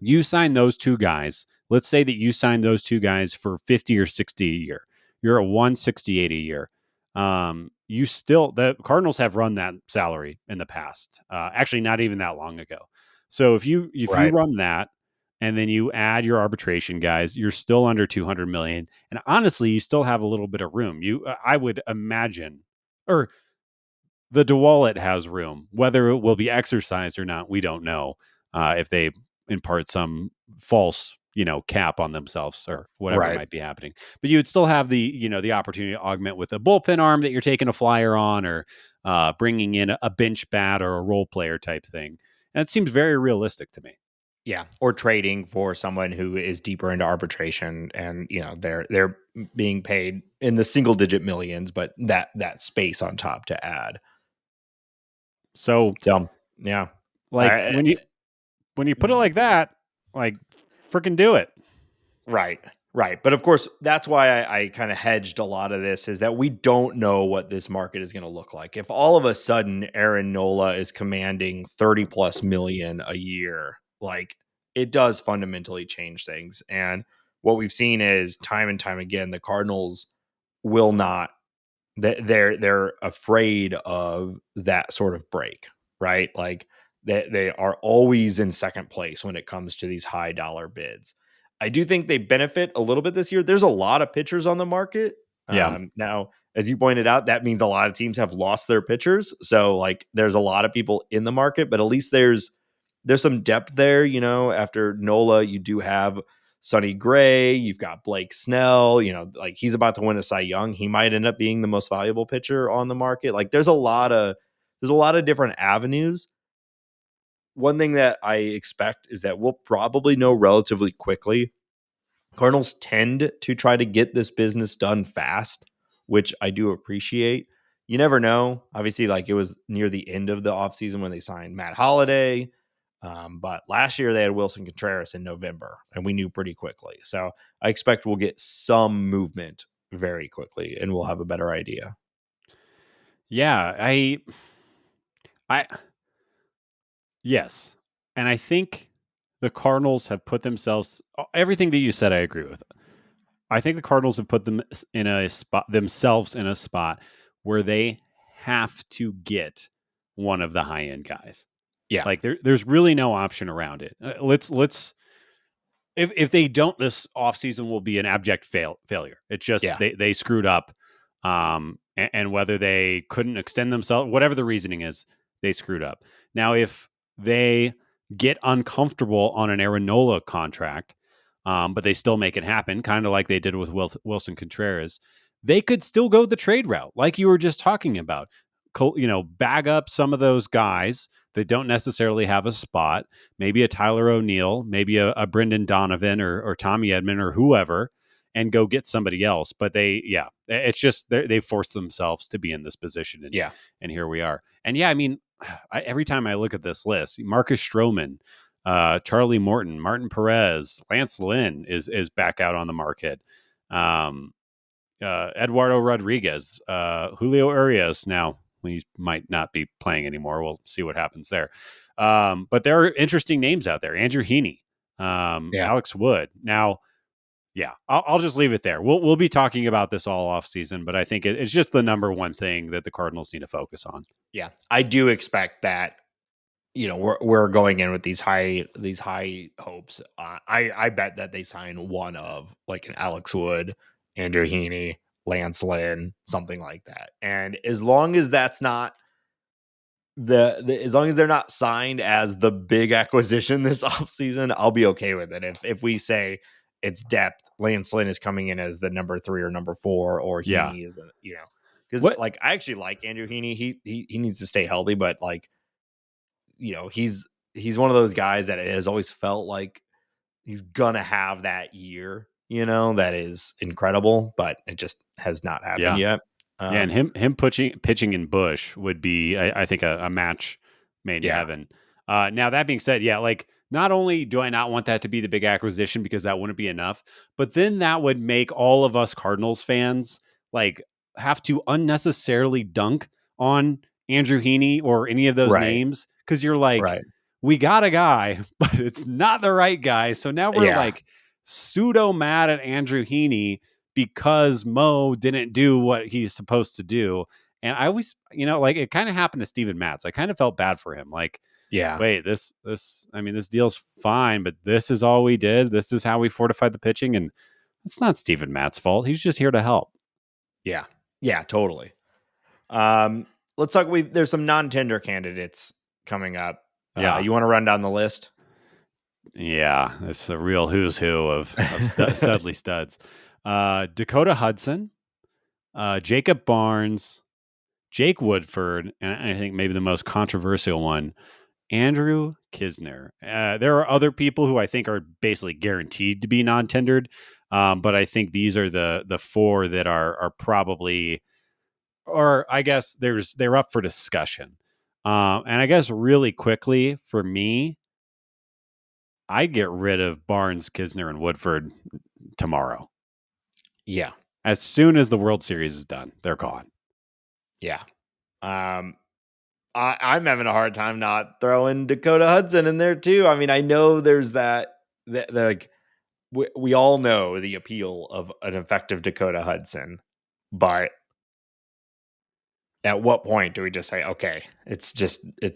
You sign those two guys. Let's say that you sign those two guys for 50 or 60 a year. You're at 168 a year. The Cardinals have run that salary in the past. Actually, not even that long ago. So if you run that and then you add your arbitration guys, you're still under 200 million. And honestly, you still have a little bit of room. I would imagine, or the DeWallet has room. Whether it will be exercised or not, we don't know. If they impart some false, cap on themselves or whatever might be happening. But you would still have the opportunity to augment with a bullpen arm that you're taking a flyer on, or bringing in a bench bat or a role player type thing. And it seems very realistic to me. Yeah, or trading for someone who is deeper into arbitration, and they're being paid in the single digit millions, but that space on top to add. So yeah, like when you put it like that, like freaking do it. Right. But of course, that's why I kind of hedged a lot of this, is that we don't know what this market is going to look like. If all of a sudden Aaron Nola is commanding 30 plus million a year, like, it does fundamentally change things. And what we've seen is time and time again, the Cardinals will not, they're afraid of that sort of break, right? Like, they are always in second place when it comes to these high dollar bids. I do think they benefit a little bit this year. There's a lot of pitchers on the market. Now, as you pointed out, that means a lot of teams have lost their pitchers. So, like, there's a lot of people in the market, but at least there's some depth there. After Nola, you do have Sonny Gray. You've got Blake Snell. Like, he's about to win a Cy Young. He might end up being the most valuable pitcher on the market. Like, there's a lot of different avenues. One thing that I expect is that we'll probably know relatively quickly. Cardinals tend to try to get this business done fast, which I do appreciate. You never know. Obviously, like, it was near the end of the offseason when they signed Matt Holliday. But last year they had Wilson Contreras in November, and we knew pretty quickly. So I expect we'll get some movement very quickly, and we'll have a better idea. Yeah, yes. And I think the Cardinals have put themselves, everything that you said, I agree with. I think the Cardinals have put themselves in a spot where they have to get one of the high end guys. Yeah. Like there's really no option around it. Let's if they don't, this offseason will be an abject failure. It's just they screwed up. And whether they couldn't extend themselves, whatever the reasoning is, they screwed up. Now, if they get uncomfortable on an Aaron Nola contract, but they still make it happen, kind of like they did with Wilson Contreras, they could still go the trade route, like you were just talking about. Bag up some of those guys that don't necessarily have a spot, maybe a Tyler O'Neill, maybe a Brendan Donovan or Tommy Edman or whoever, and go get somebody else. But it's just they forced themselves to be in this position. And here we are. And I mean, every time I look at this list, Marcus Stroman, Charlie Morton, Martin Perez, Lance Lynn is back out on the market. Eduardo Rodriguez, Julio Urias. Now we might not be playing anymore. We'll see what happens there. But there are interesting names out there. Andrew Heaney, Yeah. Alex Wood. Now, yeah, I'll just leave it there. We'll be talking about this all off season, but I think it's just the number one thing that the Cardinals need to focus on. Yeah. I do expect that, we're going in with these high hopes. I bet that they sign one of like an Alex Wood, Andrew Heaney, Lance Lynn, something like that. And as long as that's not as long as they're not signed as the big acquisition this offseason, I'll be okay with it. If we say it's depth, Lance Lynn is coming in as the number 3 or number 4, or Yeah. Heaney is, because What? like I actually like Andrew Heaney. He needs to stay healthy, but like, he's one of those guys that has always felt like he's gonna have that year, that is incredible, but it just has not happened Yeah. yet. Yeah, and him pitching in Bush would be, I think, a match made in Yeah. heaven. Now that being said, yeah, like not only do I not want that to be the big acquisition because that wouldn't be enough, but then that would make all of us Cardinals fans like have to unnecessarily dunk on Andrew Heaney or any of those Right. names because you're like, Right. we got a guy, but it's not the right guy. So now we're Yeah. like pseudo mad at Andrew Heaney because Mo didn't do what he's supposed to do. And I always, like it kind of happened to Steven Matz. I kind of felt bad for him. Like, Yeah. wait, this, I mean, this deal's fine, but this is all we did. This is how we fortified the pitching. And it's not Steven Matt's fault. He's just here to help. Yeah. Yeah, totally. Let's talk. There's some non-tender candidates coming up. Yeah. You want to run down the list? Yeah. It's a real who's who of Studley studs. Dakota Hudson, Jacob Barnes, Jake Woodford, and I think maybe the most controversial one, Andrew Knizner. There are other people who I think are basically guaranteed to be non-tendered, but I think these are the 4 that are probably, or I guess they're up for discussion. And I guess really quickly for me, I'd get rid of Barnes, Knizner, and Woodford tomorrow. Yeah. As soon as the World Series is done, they're gone. Yeah. I'm having a hard time not throwing Dakota Hudson in there too. I mean, I know there's that like we all know the appeal of an effective Dakota Hudson, but at what point do we just say, okay, it's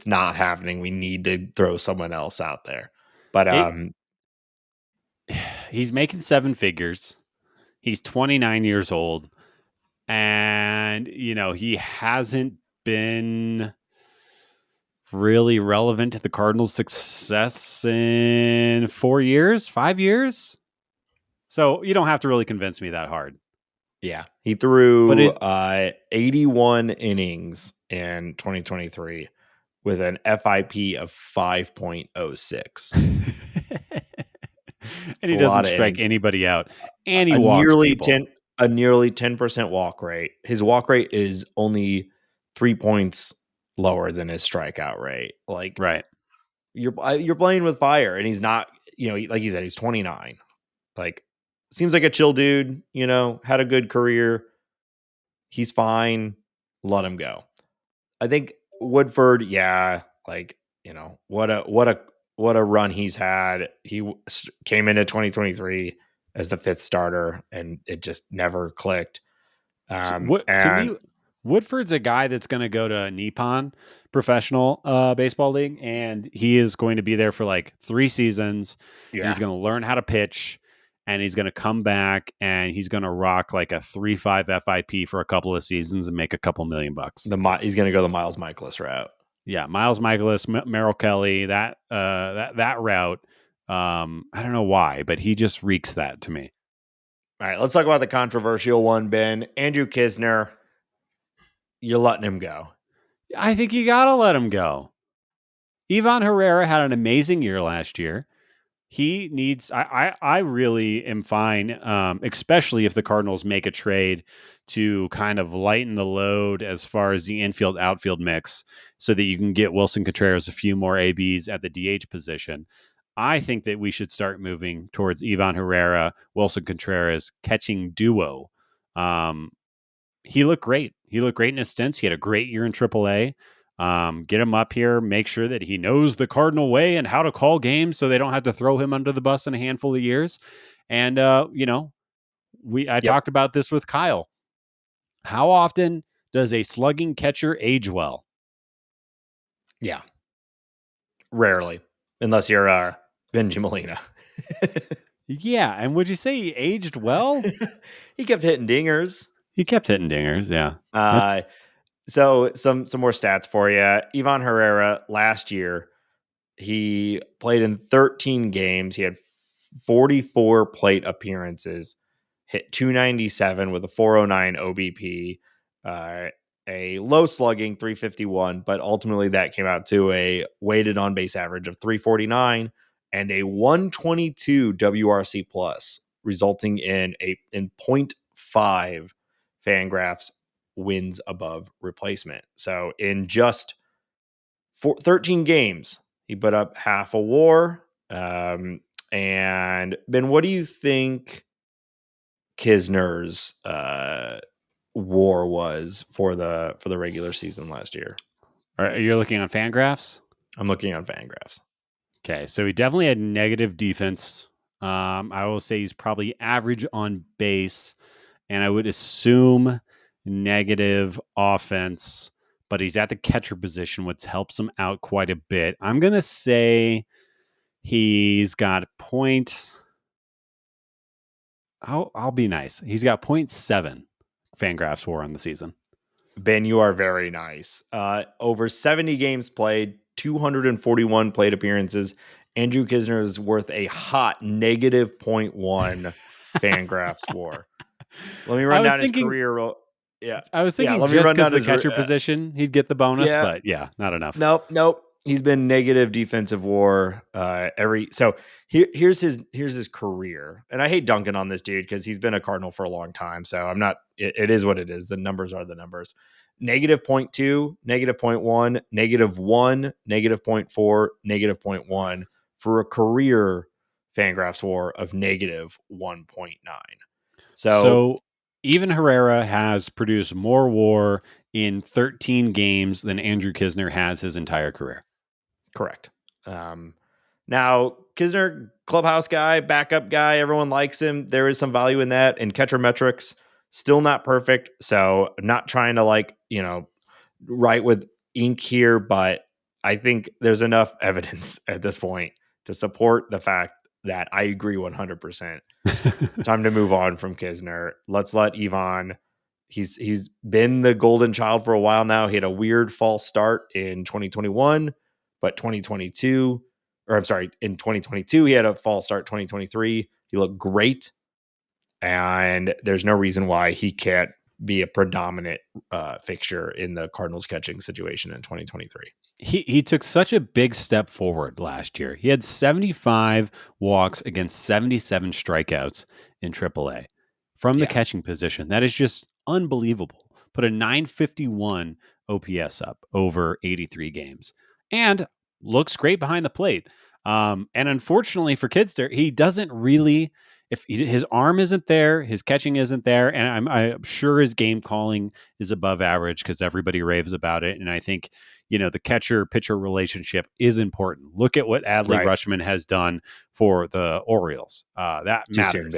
not happening. We need to throw someone else out there. But he's making 7 figures. He's 29 years old. And, he hasn't been really relevant to the Cardinals' success in 4 years, 5 years. So you don't have to really convince me that hard. Yeah. He threw 81 innings in 2023 with an FIP of 5.06. And he doesn't strike anybody out. And he walks people. A nearly 10% walk rate. His walk rate is only 3 points lower than his strikeout rate. Like, right. You're playing with fire, and he's not, like you said, he's 29. Like, seems like a chill dude, had a good career. He's fine. Let him go. I think Woodford, yeah, like, what a run he's had. He came into 2023 as the 5th starter, and it just never clicked. To me, Woodford's a guy that's going to go to Nippon Professional Baseball League, and he is going to be there for like 3 seasons. Yeah. He's going to learn how to pitch, and he's going to come back, and he's going to rock like a 3.5 FIP for a couple of seasons and make a couple $1 million. He's going to go the Miles Michaelis route. Yeah, Miles Michaelis, Merrill Kelly, that route. I don't know why, but he just reeks that to me. All right, let's talk about the controversial one, Ben. Andrew Knizner, you're letting him go. I think you got to let him go. Ivan Herrera had an amazing year last year. He needs, I really am fine, especially if the Cardinals make a trade to kind of lighten the load as far as the infield outfield mix so that you can get Wilson Contreras a few more ABs at the DH position. I think that we should start moving towards Ivan Herrera, Wilson Contreras catching duo He looked great. He looked great in his stints. He had a great year in AAA. Get him up here, make sure that he knows the Cardinal way and how to call games so they don't have to throw him under the bus in a handful of years. And, I Yep. talked about this with Kyle. How often does a slugging catcher age well? Yeah. Rarely. Unless you're Benji Molina. Yeah. And would you say he aged well? He kept hitting dingers. He kept hitting dingers. Yeah. So some more stats for you. Ivan Herrera last year, he played in 13 games. He had 44 plate appearances, hit 297 with a 409 OBP, a low slugging 351, but ultimately that came out to a weighted on base average of 349 and a 122 WRC plus, resulting in in 0.5 Fangraphs wins above replacement. So in just 13 games, he put up half a WAR. And Ben, what do you think Kisner's WAR was for the regular season last year? Are you looking on Fangraphs? I'm looking on Fangraphs. Okay, so he definitely had negative defense. I will say he's probably average on base, and I would assume negative offense, but he's at the catcher position, which helps him out quite a bit. I'm going to say he's got I'll be nice. He's got 0.7 Fangraphs WAR on the season. Ben, you are very nice. Over 70 games played, 241 plate appearances. Andrew Kisner is worth a hot negative 0.1 Fangraphs WAR. Let me run down his career. Yeah. I was thinking let me just run down because the his catcher position, he'd get the bonus, but not enough. Nope. He's been negative defensive WAR so here's his career. And I hate dunking on this dude because he's been a Cardinal for a long time. So I'm not, it is what it is. The numbers are the numbers. Negative 0.2, negative 0.1, negative 1, negative 0.4, negative 0.1 for a career Fangraphs WAR of negative 1.9. So even Herrera has produced more WAR in 13 games than Andrew Kisner has his entire career. Correct. Now, Kisner, clubhouse guy, backup guy, everyone likes him. There is some value in that. And catcher metrics, still not perfect. So, not trying to write with ink here, but I think there's enough evidence at this point to support the fact that I agree 100%. Time to move on from Kisner. Let's let Ivan. He's been the golden child for a while now. He had a weird false start in 2021, but in 2022 he had a false start. 2023 he looked great, and there's no reason why he can't be a predominant fixture in the Cardinals catching situation in 2023. He took such a big step forward last year. He had 75 walks against 77 strikeouts in AAA from the catching position. That is just unbelievable. Put a 951 OPS up over 83 games and looks great behind the plate. And unfortunately for Kidster, he doesn't really, his arm isn't there, his catching isn't there, and I'm sure his game calling is above average because everybody raves about it. And I think, the catcher-pitcher relationship is important. Look at what Adley Rutschman has done for the Orioles. That matters.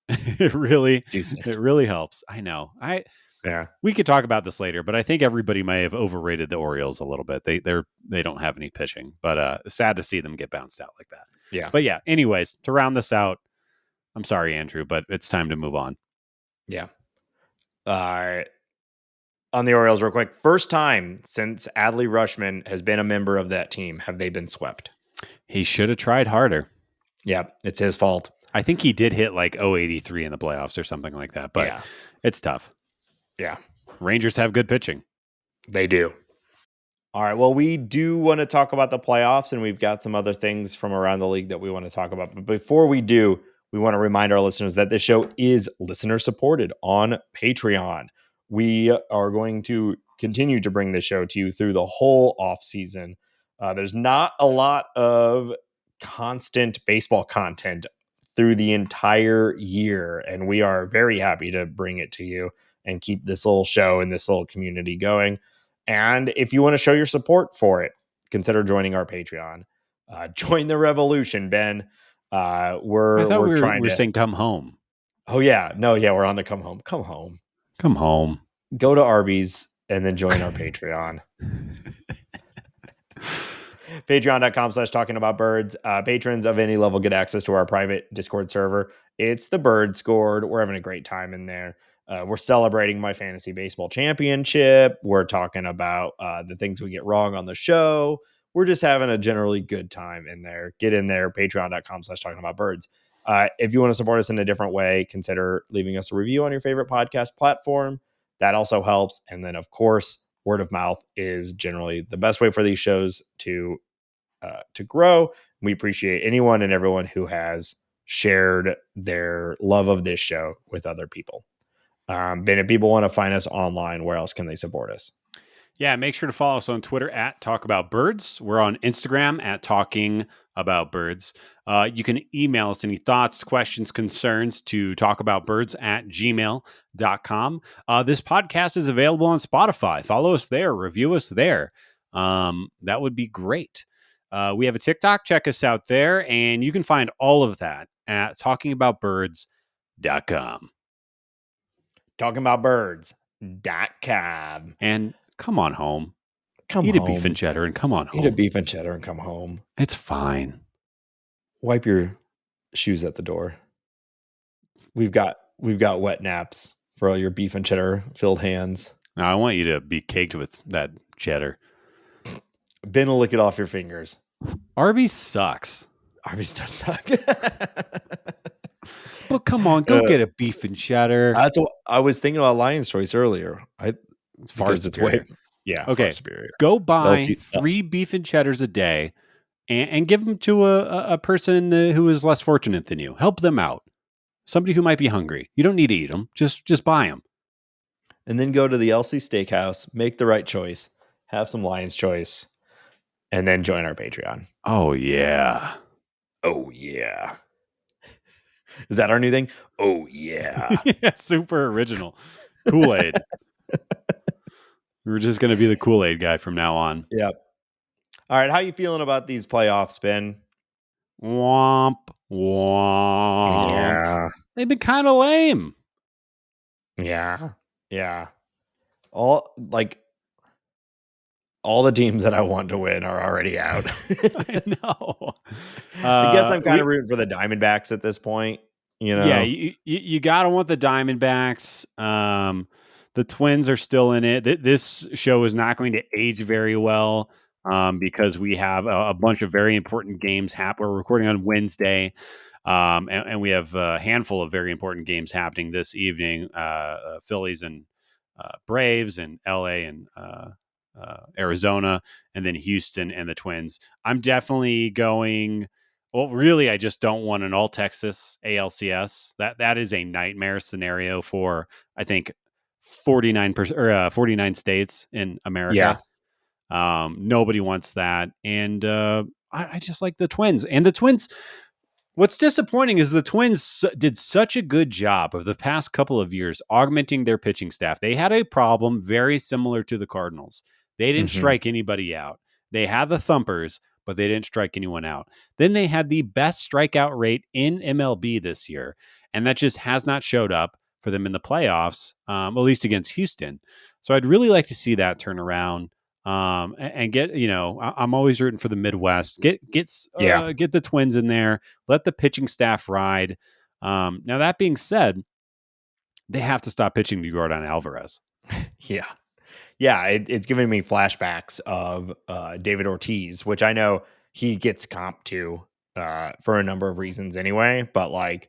It really helps. I know. We could talk about this later, but I think everybody may have overrated the Orioles a little bit. They don't have any pitching, but sad to see them get bounced out like that. Yeah. But yeah, anyways, to round this out, I'm sorry, Andrew, but it's time to move on. Yeah. On the Orioles real quick. First time since Adley Rutschman has been a member of that team have they been swept. He should have tried harder. Yeah, it's his fault. I think he did hit like 083 in the playoffs or something like that, but it's tough. Yeah. Rangers have good pitching. They do. All right. Well, we do want to talk about the playoffs, and we've got some other things from around the league that we want to talk about. But before we do, we want to remind our listeners that this show is listener supported on Patreon. We are going to continue to bring this show to you through the whole off season. There's not a lot of constant baseball content through the entire year. And we are very happy to bring it to you and keep this little show and this little community going. And if you want to show your support for it, consider joining our Patreon. Join the revolution, Ben. I We're thought we trying were to. saying come home. Oh yeah, no, yeah, we're on to come home. Come home. Come home. Go to Arby's and then join our Patreon. Patreon.com/talking about birds. Patrons of any level get access to our private Discord server. It's the Bird Scored. We're having a great time in there. We're celebrating my fantasy baseball championship. We're talking about the things we get wrong on the show. We're just having a generally good time in there. Get in there. Patreon.com/talking about birds. If you want to support us in a different way, consider leaving us a review on your favorite podcast platform. That also helps. And then, of course, word of mouth is generally the best way for these shows to grow. We appreciate anyone and everyone who has shared their love of this show with other people. Ben, if people want to find us online, where else can they support us? Yeah, make sure to follow us on Twitter at Talk About Birds. We're on Instagram at Talking About Birds. You can email us any thoughts, questions, concerns to talkaboutbirds@gmail.com. This podcast is available on Spotify. Follow us there, review us there. That would be great. We have a TikTok. Check us out there. And you can find all of that at talkingaboutbirds.com. Talkingaboutbirds.com. And come on home. Come Eat home. a beef and cheddar and come on home. Eat a beef and cheddar and come home. It's fine. Wipe your shoes at the door. We've got wet naps for all your beef and cheddar filled hands. Now, I want you to be caked with that cheddar. Ben will lick it off your fingers. Arby's sucks. Arby's does suck. But come on, go get a beef and cheddar. That's what I was thinking about Lion's Choice earlier. It's far superior. Far superior. Go buy 3 beef and cheddars a day and give them to a person who is less fortunate than you. Help them out. Somebody who might be hungry. You don't need to eat them. Just buy them. And then go to the LC Steakhouse, make the right choice, have some Lion's Choice, and then join our Patreon. Oh, yeah. Oh, yeah. Is that our new thing? Oh, yeah. Yeah, super original. Kool-Aid. We're just going to be the Kool-Aid guy from now on. Yep. All right. How you feeling about these playoffs, Ben? Womp, womp. Yeah. They've been kind of lame. Yeah. Yeah. All the teams that I want to win are already out. I know. I guess I'm kind of rooting for the Diamondbacks at this point. You know? Yeah, you gotta want the Diamondbacks. The Twins are still in it. This show is not going to age very well because we have a bunch of very important games happen. We're recording on Wednesday, and we have a handful of very important games happening this evening. Phillies and Braves, and LA and Arizona, and then Houston and the Twins. I'm definitely going. Well, really, I just don't want an all Texas ALCS. That is a nightmare scenario for, I think, 49% or 49 states in America. Yeah. Nobody wants that. And I just like the Twins. And the Twins, what's disappointing is the Twins did such a good job of the past couple of years augmenting their pitching staff. They had a problem very similar to the Cardinals. They didn't strike anybody out. They had the thumpers, but they didn't strike anyone out. Then they had the best strikeout rate in MLB this year, and that just has not showed up for them in the playoffs, at least against Houston. So I'd really like to see that turn around and get, I'm always rooting for the Midwest. Get the Twins in there. Let the pitching staff ride. Now, that being said, they have to stop pitching to Yordan Alvarez. Yeah. Yeah, it's giving me flashbacks of David Ortiz, which I know he gets comped to for a number of reasons anyway. But like,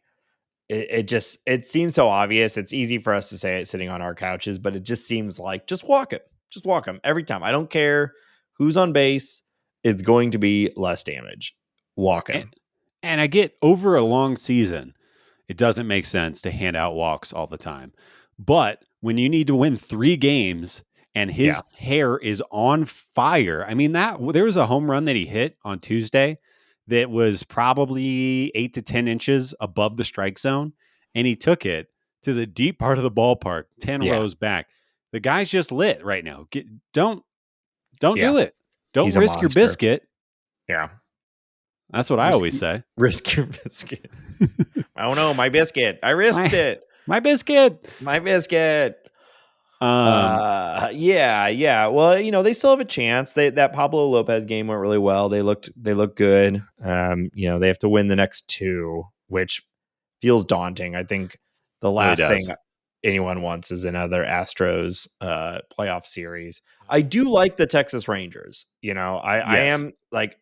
it seems so obvious. It's easy for us to say it sitting on our couches, but it just seems like just walk him every time. I don't care who's on base. It's going to be less damage. Walk him. And I get over a long season, it doesn't make sense to hand out walks all the time. But when you need to win 3 games, and his hair is on fire. I mean, there was a home run that he hit on Tuesday that was probably 8 to 10 inches above the strike zone, and he took it to the deep part of the ballpark, 10 Yeah. rows back. The guy's just lit right now. Don't Yeah. do it. Don't He's a risk your monster. biscuit. Yeah. That's what I always say. Risk your biscuit. I don't know. My biscuit. I risked it. My biscuit. My biscuit. Um, Yeah. Well, they still have a chance. That Pablo Lopez game went really well. They looked good. They have to win the next two, which feels daunting. I think the really last thing does. anyone wants is another Astros playoff series. I do like the Texas Rangers. I Yes. am like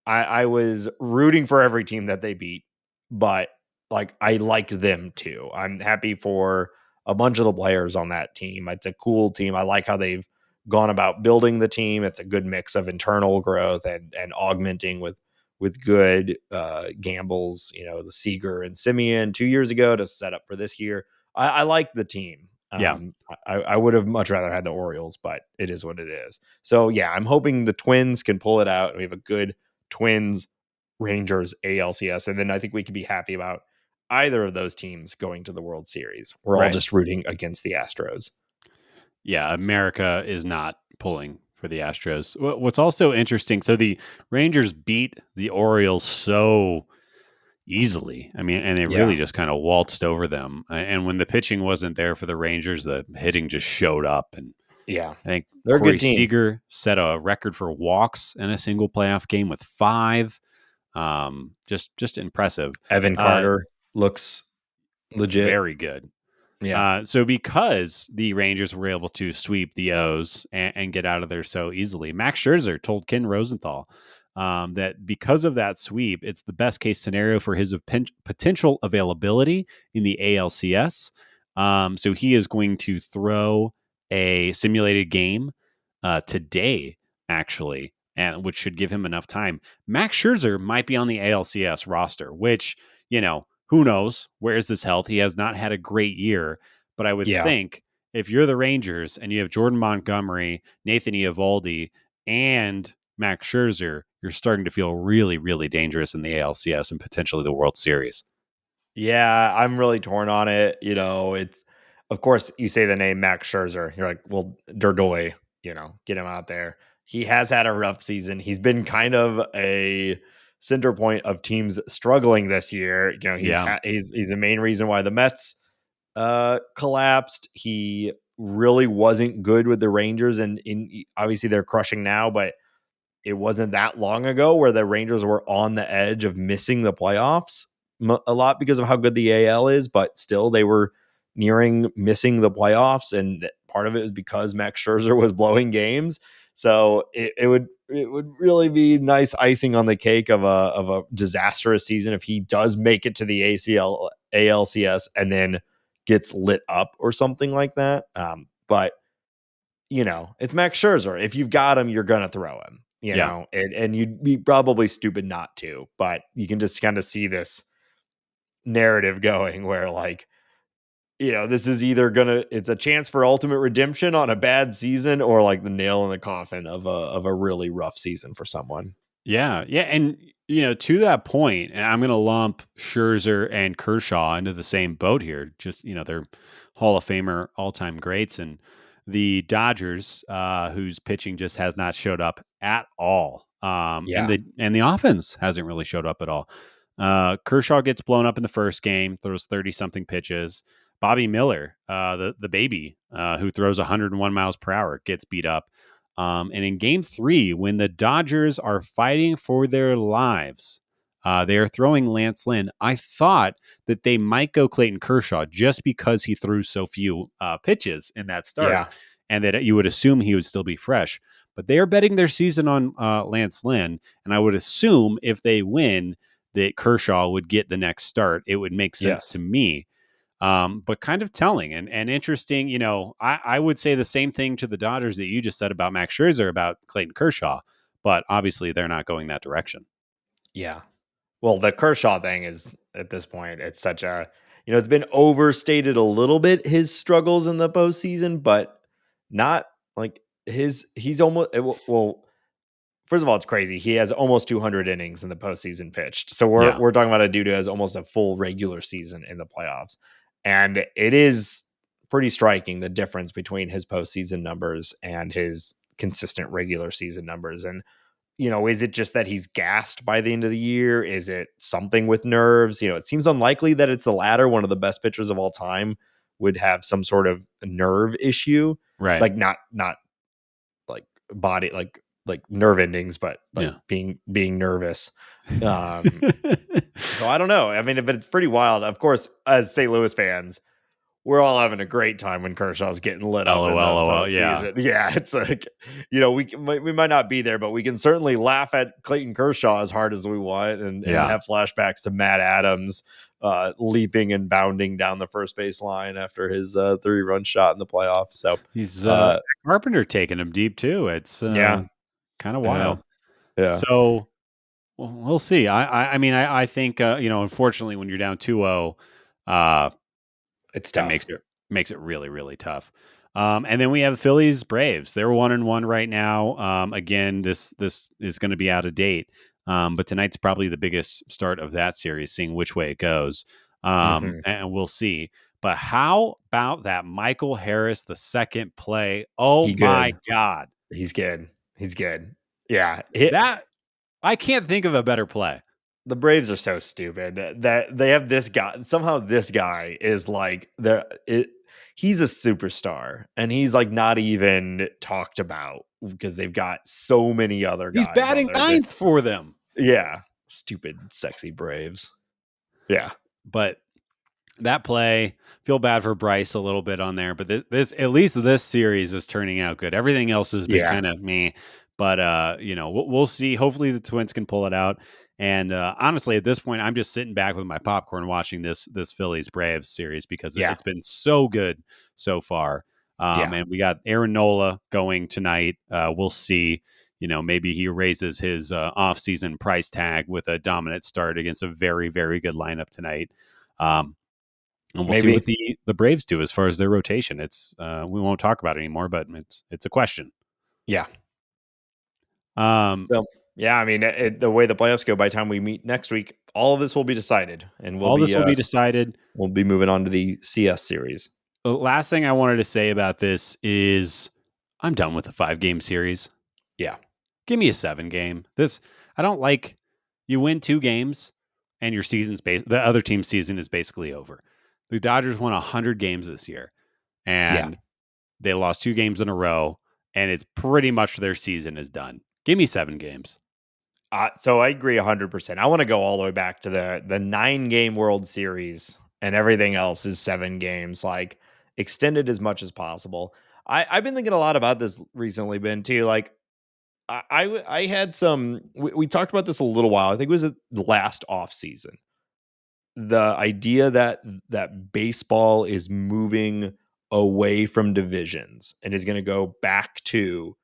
I was rooting for every team that they beat, but like I like them too. I'm happy for a bunch of the players on that team. It's a cool team. I like how they've gone about building the team. It's a good mix of internal growth and augmenting with good gambles. The Seager and Simeon 2 years ago to set up for this year. I like the team. Yeah. I would have much rather had the Orioles, but it is what it is. So yeah, I'm hoping the Twins can pull it out. We have a good Twins, Rangers, ALCS, and then I think we could be happy about either of those teams going to the World Series. We're all Right. just rooting against the Astros. Yeah. America is not pulling for the Astros. What's also interesting, so the Rangers beat the Orioles so easily. I mean, and they really Yeah. just kind of waltzed over them. And when the pitching wasn't there for the Rangers, the hitting just showed up. And Yeah. I think They're a Corey good team. Seager set a record for walks in a single playoff game with 5. Just impressive. Evan Uh, Carter looks legit. Very good. Yeah. So because the Rangers were able to sweep the O's and get out of there so easily, Max Scherzer told Ken Rosenthal that because of that sweep, it's the best case scenario for his potential availability in the ALCS. So he is going to throw a simulated game today, actually, and which should give him enough time. Max Scherzer might be on the ALCS roster, which, who knows? Where is his health? He has not had a great year, but I would Yeah. think if you're the Rangers and you have Jordan Montgomery, Nathan Eovaldi, and Max Scherzer, you're starting to feel really, really dangerous in the ALCS and potentially the World Series. Yeah, I'm really torn on it. It's of course you say the name Max Scherzer. You're like, well, Durdoy, get him out there. He has had a rough season. He's been kind of a center point of teams struggling this year. Yeah. He's the main reason why the Mets collapsed. He really wasn't good with the Rangers, and obviously they're crushing now, but it wasn't that long ago where the Rangers were on the edge of missing the playoffs a lot because of how good the AL is, but still they were nearing missing the playoffs. And part of it is because Max Scherzer was blowing games. So it would really be nice icing on the cake of a disastrous season if he does make it to the ALCS and then gets lit up or something like that. But it's Max Scherzer. If you've got him, you're gonna throw him. Yeah. And you'd be probably stupid not to, but you can just kind of see this narrative going where like, this is either it's a chance for ultimate redemption on a bad season or like the nail in the coffin of a really rough season for someone. Yeah. Yeah. And, to that point, and I'm going to lump Scherzer and Kershaw into the same boat here. Just, they're Hall of Famer all time greats. And the Dodgers, whose pitching just has not showed up at all. And Yeah. the offense hasn't really showed up at all. Kershaw gets blown up in the first game, throws 30 something pitches. Bobby Miller, the baby, who throws 101 miles per hour, gets beat up. And in game 3, when the Dodgers are fighting for their lives, they are throwing Lance Lynn. I thought that they might go Clayton Kershaw just because he threw so few pitches in that start, Yeah. and that you would assume he would still be fresh. But they are betting their season on Lance Lynn, and I would assume if they win, that Kershaw would get the next start. It would make sense to Yes. me. But kind of telling and interesting. I would say the same thing to the Dodgers that you just said about Max Scherzer, about Clayton Kershaw, but obviously they're not going that direction. Yeah. Well, the Kershaw thing is at this point, it's such a, it's been overstated a little bit, his struggles in the postseason, but not like he's almost, well, first of all, it's crazy. He has almost 200 innings in the postseason pitched. So Yeah. we're talking about a dude who has almost a full regular season in the playoffs, and it is pretty striking the difference between his postseason numbers and his consistent regular season numbers. And is it just that he's gassed by the end of the year? Is it something with nerves? It seems unlikely that it's the latter. One of the best pitchers of all time would have some sort of nerve issue, Right. like not like body, like nerve endings, but like being nervous. So I don't know. I mean, but it's pretty wild. Of course, as St. Louis fans, we're all having a great time when Kershaw's getting lit up in the postseason. Yeah, it's like, we might not be there, but we can certainly laugh at Clayton Kershaw as hard as we want and have flashbacks to Matt Adams leaping and bounding down the first base line after his 3-run shot in the playoffs. So he's Carpenter taking him deep too. It's kind of wild. Yeah. So we'll see. I mean, I think unfortunately, when you're down 2-0, it's tough. That makes it really, really tough. And then we have Phillies Braves. They're 1-1 right now. Again, this is going to be out of date. But tonight's probably the biggest start of that series, seeing which way it goes. And we'll see. But how about that Michael Harris, the second play? Oh my God. He's good. Yeah. I can't think of a better play. The Braves are so stupid that they have this guy. Somehow this guy is like he's a superstar and he's like not even talked about because they've got so many other guys. He's batting ninth for them. Yeah. Stupid, sexy Braves. Yeah. But that play, feel bad for Bryce a little bit on there, but this at least this series is turning out good. Everything else has been kind of meh, but we'll see. Hopefully the Twins can pull it out. And honestly, at this point, I'm just sitting back with my popcorn watching this Phillies Braves series because it's been so good so far. And we got Aaron Nola going tonight. We'll see. Maybe he raises his off-season price tag with a dominant start against a very, very good lineup tonight. And we'll see what the Braves do as far as their rotation. It's we won't talk about it anymore, but it's a question. Yeah. Yeah, I mean, the way the playoffs go, by the time we meet next week, all of this will be decided, and this will be decided. We'll be moving on to the CS series. The last thing I wanted to say about this is I'm done with the 5-game series. Yeah, give me a 7-game. I don't like. You win 2 games, and your season's the other team's season is basically over. The Dodgers won 100 games this year, and they lost 2 games in a row, and it's pretty much their season is done. Give me 7 games. So I agree 100%. I want to go all the way back to the 9-game World Series, and everything else is 7 games, like extended as much as possible. I've been thinking a lot about this recently, Ben, too. Like I had some. We talked about this a little while. I think it was the last off season. The idea that baseball is moving away from divisions and is going to go back to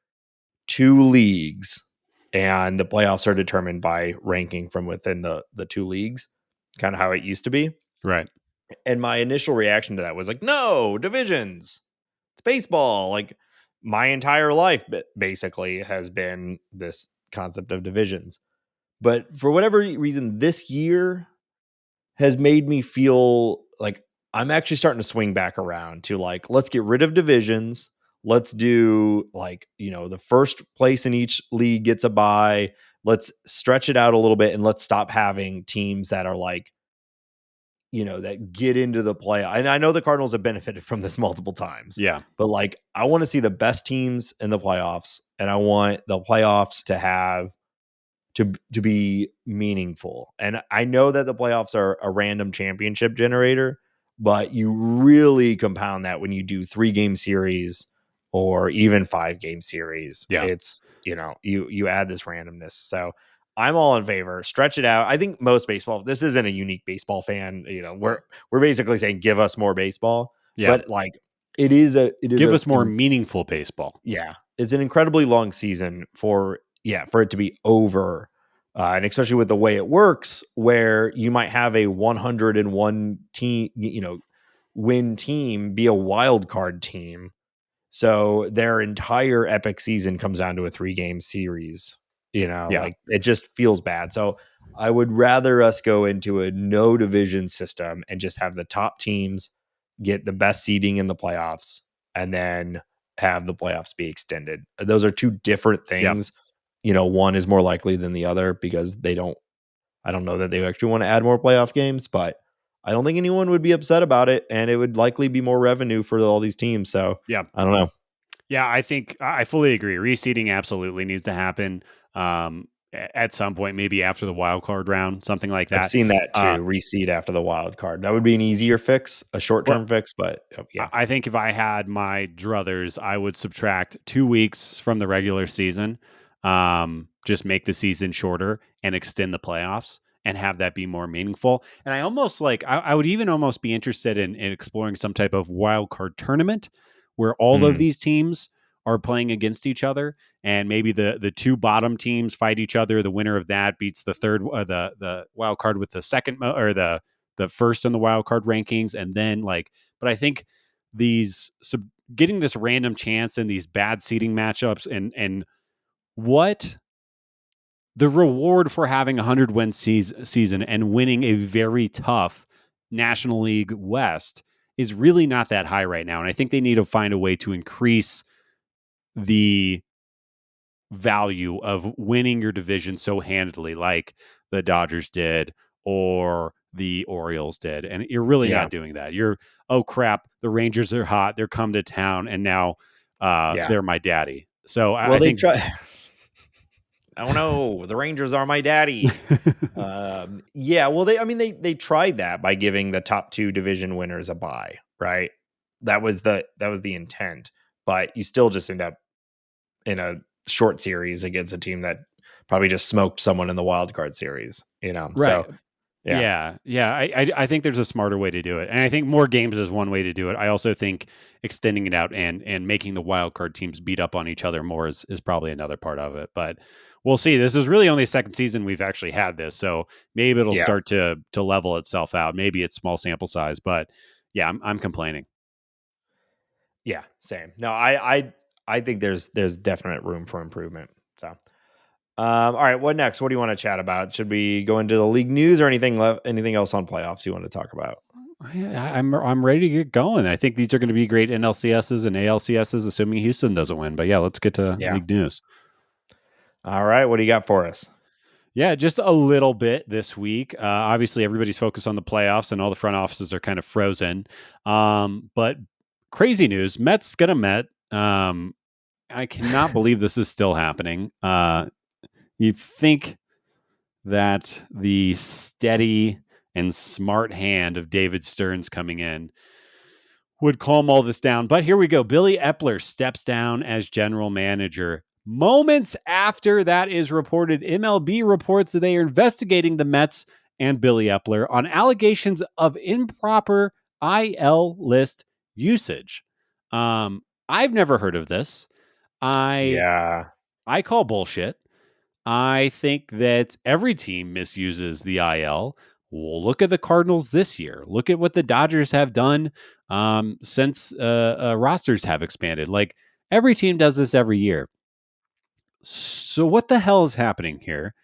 2 leagues. And the playoffs are determined by ranking from within the 2 leagues, kind of how it used to be. Right. And my initial reaction to that was like, no, divisions. It's baseball. Like my entire life basically has been this concept of divisions. But for whatever reason, this year has made me feel like I'm actually starting to swing back around to like, let's get rid of divisions. Let's do like, the first place in each league gets a bye. Let's stretch it out a little bit and let's stop having teams that are like, that get into the play. And I know the Cardinals have benefited from this multiple times. Yeah. But like, I want to see the best teams in the playoffs, and I want the playoffs to have to be meaningful. And I know that the playoffs are a random championship generator, but you really compound that when you do 3-game series or even 5-game series. Yeah. It's, you add this randomness. So I'm all in favor. Stretch it out. I think most baseball, this isn't a unique baseball fan. We're basically saying give us more baseball. Yeah. But like it is give us more meaningful baseball. Yeah. It's an incredibly long season for it to be over. And especially with the way it works, where you might have a 101 team, win team be a wild card team. So their entire epic season comes down to a 3-game series. Yeah. Like it just feels bad. So I would rather us go into a no division system and just have the top teams get the best seeding in the playoffs and then have the playoffs be extended. Those are two different Yeah. things. One is more likely than the other because I don't know that they actually want to add more playoff games, but I don't think anyone would be upset about it. And it would likely be more revenue for all these teams. So Yeah. I don't know. Yeah, I think I fully agree. Reseeding absolutely needs to happen at some point, maybe after the wild card round, something like I've that. seen that Uh, too. Reseed after the wild card. That would be an easier fix, a short well, term fix, but yeah. I think if I had my druthers, I would subtract 2 weeks from the regular season, just make the season shorter and extend the playoffs and have that be more meaningful. And I almost I would even almost be interested in exploring some type of wild card tournament where all of Mm, these teams are playing against each other, and maybe the two bottom teams fight each other. The winner of that beats the third, the wild card with the second or the first in the wild card rankings, and then but I think these getting this random chance in these bad seating matchups and what the reward for having a 100 win season and winning a very tough National League West is really not that high right now. And I think they need to find a way to increase the value of winning your division so handedly, like the Dodgers did or the Orioles did. And you're really yeah. not doing that. You're, oh crap, the Rangers are hot. They're come to town, and now Yeah. they're my daddy. So Well, I they think try. Oh no, the Rangers are my daddy. Yeah. Well, I mean, they tried that by giving the top two division winners a bye, right? That was the intent, but you still just end up in a short series against a team that probably just smoked someone in the wild card series. right. So yeah, Yeah. I think there's a smarter way to do it, and I think more games is one way to do it. I also think extending it out and making the wild card teams beat up on each other more is probably another part of it. But we'll see. This is really only the second season we've actually had this, so maybe it'll yeah, start to level itself out. Maybe it's small sample size, but yeah, I'm complaining. yeah. Same. No, I think there's definite room for improvement. So, all right. What next? What do you want to chat about? Should we go into the league news or anything else on playoffs you want to talk about? I'm ready to get going. I think these are going to be great NLCSs and ALCSs, assuming Houston doesn't win. But yeah, let's get to Yeah. league news. All right. What do you got for us? Yeah, just a little bit this week. Obviously, everybody's focused on the playoffs, and all the front offices are kind of frozen. But crazy news: Mets gonna Met. I cannot believe this is still happening. You'd think that the steady and smart hand of David Stearns coming in would calm all this down. But here we go. Billy Epler steps down as general manager. Moments after that is reported, MLB reports that they are investigating the Mets and Billy Epler on allegations of improper IL list usage. I've never heard of this. I Yeah. I call bullshit. I think that every team misuses the IL. Well, look at the Cardinals this year. Look at what the Dodgers have done since rosters have expanded. Like every team does this every year. So what the hell is happening here?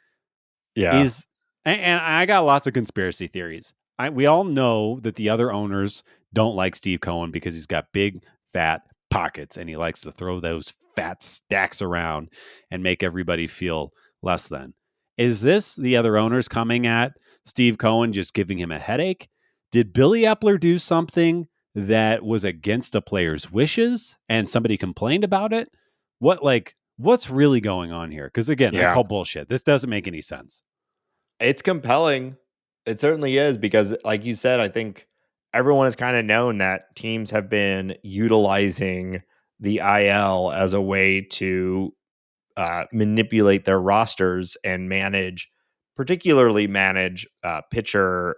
Yeah. Is and I got lots of conspiracy theories. We all know that the other owners don't like Steve Cohen because he's got big fat pockets and he likes to throw those fat stacks around and make everybody feel less than. Is this the other owners coming at Steve Cohen just giving him a headache? Did Billy Epler do something that was against a player's wishes and somebody complained about it? What's really going on here? Because again, I Yeah. call bullshit. This doesn't make any sense. It's compelling. It certainly is because, like you said, I think everyone has kind of known that teams have been utilizing the IL as a way to manipulate their rosters and particularly manage pitcher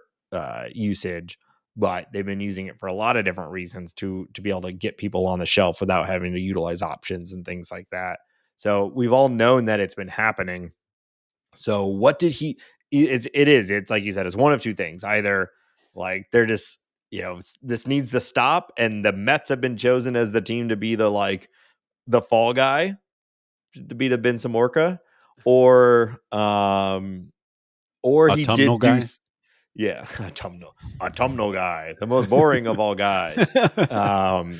usage. But they've been using it for a lot of different reasons to be able to get people on the shelf without having to utilize options and things like that. So we've all known that it's been happening. So what did he? It's like you said, it's one of two things. Either like they're just this needs to stop, and the Mets have been chosen as the team to be the fall guy, to be the Ben Samorka, or he Autumnal did do guy. yeah, autumnal guy, the most boring of all guys. Um,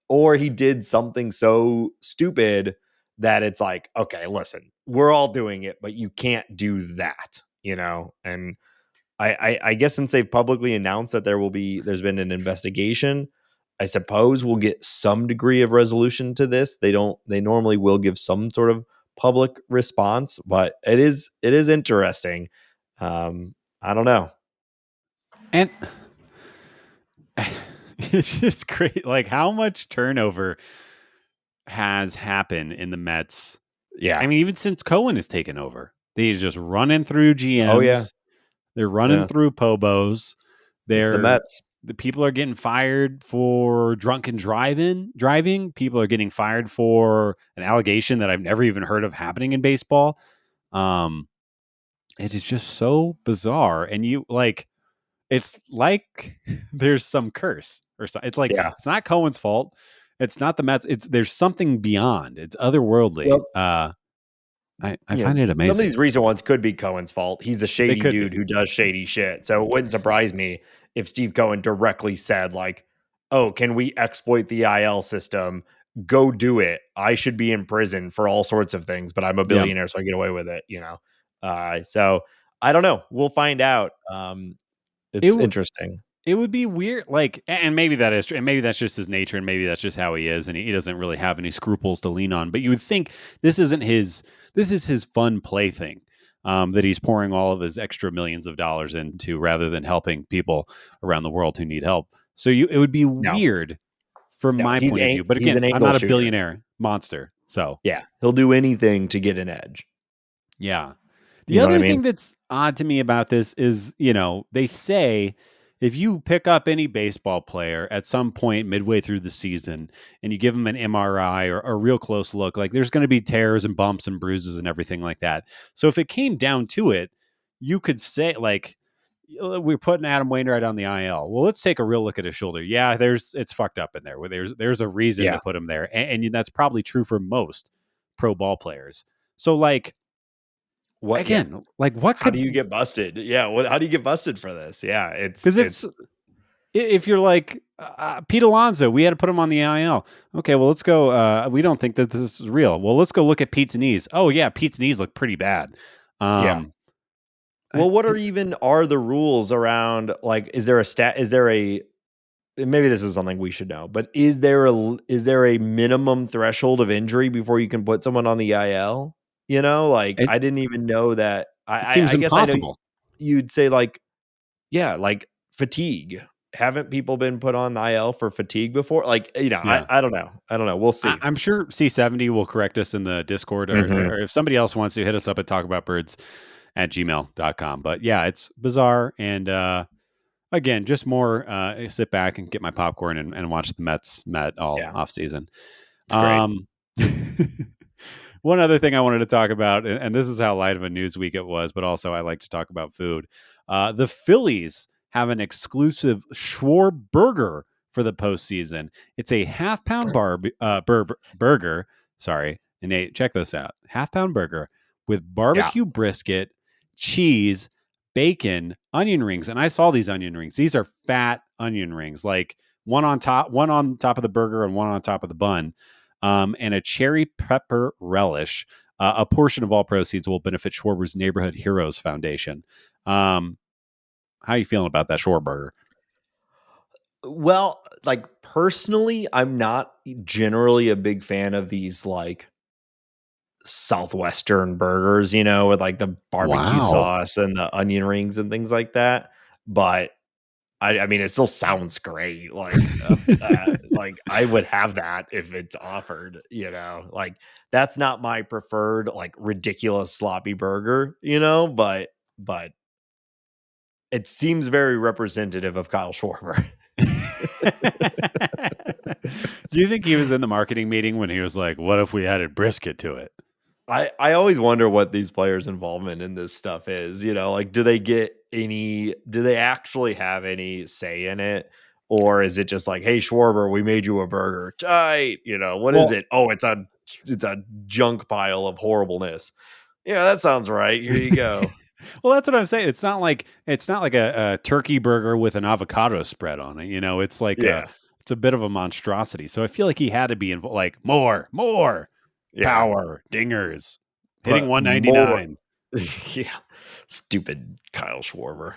or he did something so stupid that it's like, okay, listen, we're all doing it, but you can't do that, And I guess since they've publicly announced that there's been an investigation, I suppose we'll get some degree of resolution to this. They normally will give some sort of public response, but it is interesting. I don't know. And it's just great. Like how much turnover has happened in the Mets. I Yeah. mean, even since Cohen has taken over, he's just running through Oh yeah. GMs. They're running Yeah. through Pobos. It's the Mets. The people are getting fired for drunken driving. People are getting fired for an allegation that I've never even heard of happening in baseball. Um, it is just so bizarre. And it's like there's some curse or something. It's like, Yeah. it's not Cohen's fault. It's not the Mets. There's something beyond. It's otherworldly. Well, I find it some of amazing. these recent ones could be Cohen's fault. He's a They shady could be. dude who does shady shit. So it wouldn't surprise me if Steve Cohen directly said, like, oh, can we exploit the IL system? Go do it. I should be in prison for all sorts of things, but I'm a Yeah. billionaire, so I get away with it, So I don't know. We'll find out. It It's w- interesting. it would be weird, like, and maybe that is true, and maybe that's just his nature, and maybe that's just how he is, and he doesn't really have any scruples to lean on. But you would think this isn't his. This is his fun plaything that he's pouring all of his extra millions of dollars into, rather than helping people around the world who need help. So it would be No, weird from no, my point of view. But he's again, an I'm angle not a shooter. billionaire monster, so Yeah, he'll do anything to get an edge. yeah. The You know what I other mean? thing that's odd to me about this is, they say if you pick up any baseball player at some point midway through the season and you give them an MRI or a real close look, like there's going to be tears and bumps and bruises and everything like that. So if it came down to it, you could say, like, we're putting Adam Wainwright on the IL. Well, let's take a real look at his shoulder. Yeah, it's fucked up in there. Where there's a reason Yeah. to put him there, and that's probably true for most pro ball players. So like, What? Yeah. again, like what How do could, you get busted? Yeah. How do you get busted for this? Yeah. because if you're like Pete Alonso, we had to put him on the IL. Okay, well let's go. We don't think that this is real. Well, let's go look at Pete's knees. Oh yeah, Pete's knees look pretty bad. Yeah. Um, Well, what are the rules around, like, is there a maybe this is something we should know, but is there a minimum threshold of injury before you can put someone on the IL? Like, it I didn't even know that. it I seems guess I know impossible. you'd say, like, yeah, like fatigue. Haven't people been put on the IL for fatigue before? Like, Yeah. I don't know. I don't know. We'll see. I'm sure C70 will correct us in the Discord, Mhm. or if somebody else wants to hit us up at talkaboutbirds@gmail.com. But yeah, it's bizarre. And again, just more sit back and get my popcorn and watch the Mets Met all Yeah, off season. it's great. One other thing I wanted to talk about, and this is how light of a news week it was, but also I like to talk about food. The Phillies have an exclusive Schwar burger for the postseason. It's a half-pound burger. Sorry, and Nate, check this out: half-pound burger with Yeah. barbecue brisket, cheese, bacon, onion rings. And I saw these onion rings. These are fat onion rings, like one on top of the burger and one on top of the bun, and a cherry pepper relish. A portion of all proceeds will benefit Schwarber's Neighborhood Heroes Foundation. How are you feeling about that Schwarber burger? Well, like, personally, I'm not generally a big fan of these, like, Southwestern burgers, with, like, the barbecue Wow. sauce and the onion rings and things like that. But I mean, it still sounds great. Like, I would have that if it's offered, like, that's not my preferred, like, ridiculous sloppy burger, but it seems very representative of Kyle Schwarber. Do you think he was in the marketing meeting when he was like, "What if we added brisket to it?" I always wonder what these players' involvement in this stuff is. Like, do they actually have any say in it? Or is it just like, hey, Schwarber, we made you a burger. Tight. What is Well, it? Oh, it's a junk pile of horribleness. Yeah, that sounds right. Here you go. Well, that's what I'm saying. It's not like a turkey burger with an avocado spread on it. It's like Yeah. it's a bit of a monstrosity. So I feel like he had to be involved. Like more Yeah. power dingers hitting But more. 199. Yeah. Stupid Kyle Schwarber.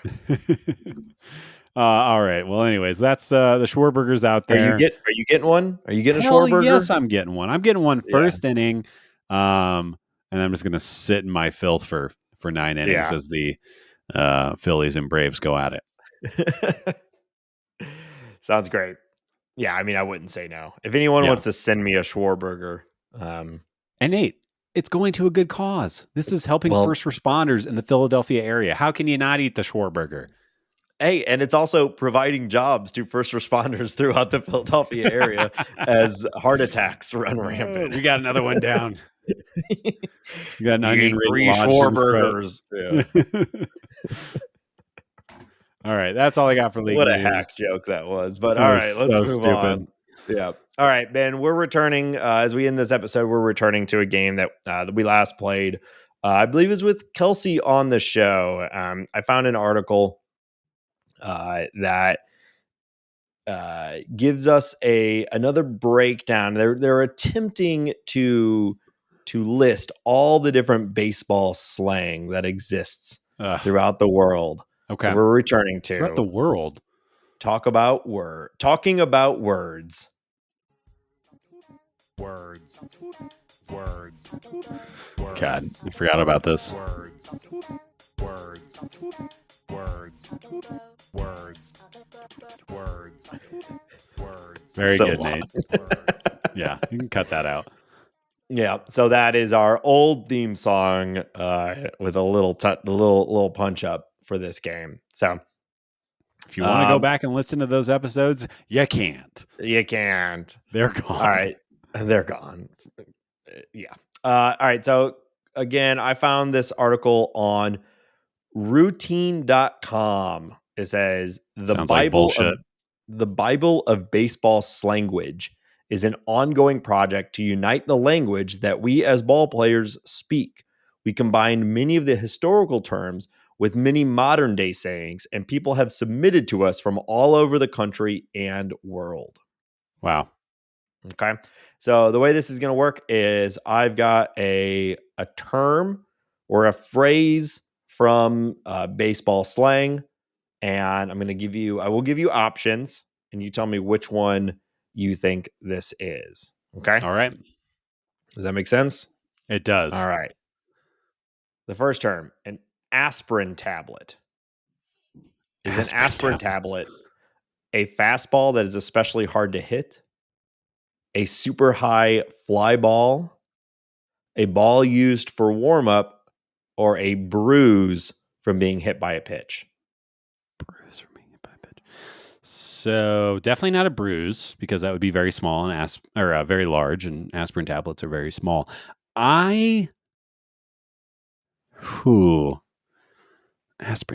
All right. Well, anyways, that's the Schwarberger's out there. Are you getting one? Are you getting a Hell yes, Schwarber? I'm getting one. I'm getting one Yeah. first inning. And I'm just gonna sit in my filth for 9 innings Yeah. as the Phillies and Braves go at it. Sounds great. Yeah, I mean, I wouldn't say no. If anyone Yeah. wants to send me a Schwarberger, um, And Nate, it's going to a good cause. This is helping well, first responders in the Philadelphia area. How can you not eat the Schwarberger? hey, and it's also providing jobs to first responders throughout the Philadelphia area as heart attacks run rampant. We got another one down. You got an You onion ate ring 3 lodged in his throat. Schwarbergers. Yeah. All right, that's all I got for league What a hack news. joke that was. But That all was right, let's so move stupid. on. Yeah. All right, Ben, we're returning as we end this episode. We're returning to a game that we last played. I believe it was with Kelsey on the show. I found an article that gives us another breakdown. They're attempting to list all the different baseball slang that exists throughout the world. Okay, So we're returning throughout the to world. talking about words. Words. God, I forgot about this. Words. Very So good, long. Nate. Yeah, you can cut that out. Yeah, so that is our old theme song with a little punch up for this game. So If you want to go back and listen to those episodes, you can't. you can't. They're gone. All right, they're gone. Yeah. All right. So again, I found this article on routine.com. It says Sounds like bullshit. The Bible of baseball slanguage is an ongoing project to unite the language that we as ball players speak. We combine many of the historical terms with many modern day sayings, and people have submitted to us from all over the country and world. Wow. Okay. So the way this is going to work is I've got a term or a phrase from baseball slang, and I will give you options, and you tell me which one you think this is. Okay. All right. Does that make sense? It does. All right. The first term, an aspirin tablet. Is an aspirin tablet a fastball that is especially hard to hit? A super high fly ball, a ball used for warm up, or a bruise from being hit by a pitch? Bruise from being hit by a pitch. So definitely not a bruise because that would be very small and very large, and aspirin tablets are very small. Aspirin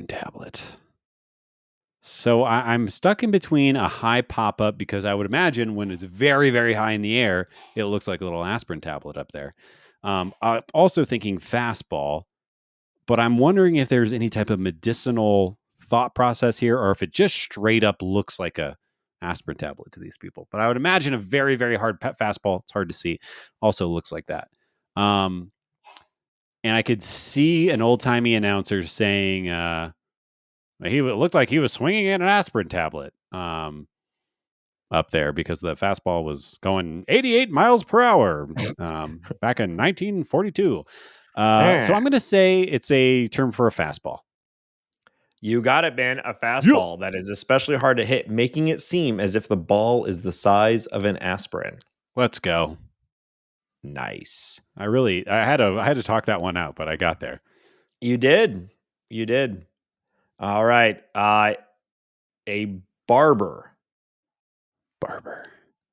tablet. So I'm stuck in between a high pop up because I would imagine when it's very, very high in the air, it looks like a little aspirin tablet up there. I'm also thinking fastball, but I'm wondering if there's any type of medicinal thought process here or if it just straight up looks like a aspirin tablet to these people. But I would imagine a very, very hard fastball, it's hard to see, also looks like that. And I could see an old timey announcer saying, he looked like he was swinging in an aspirin tablet up there because the fastball was going 88 miles per hour back in 1942. So I'm going to say it's a term for a fastball. You got it, Ben. A fastball that is especially hard to hit, making it seem as if the ball is the size of an aspirin. Let's go. Nice. I had to talk that one out, but I got there. You did. All right. A barber.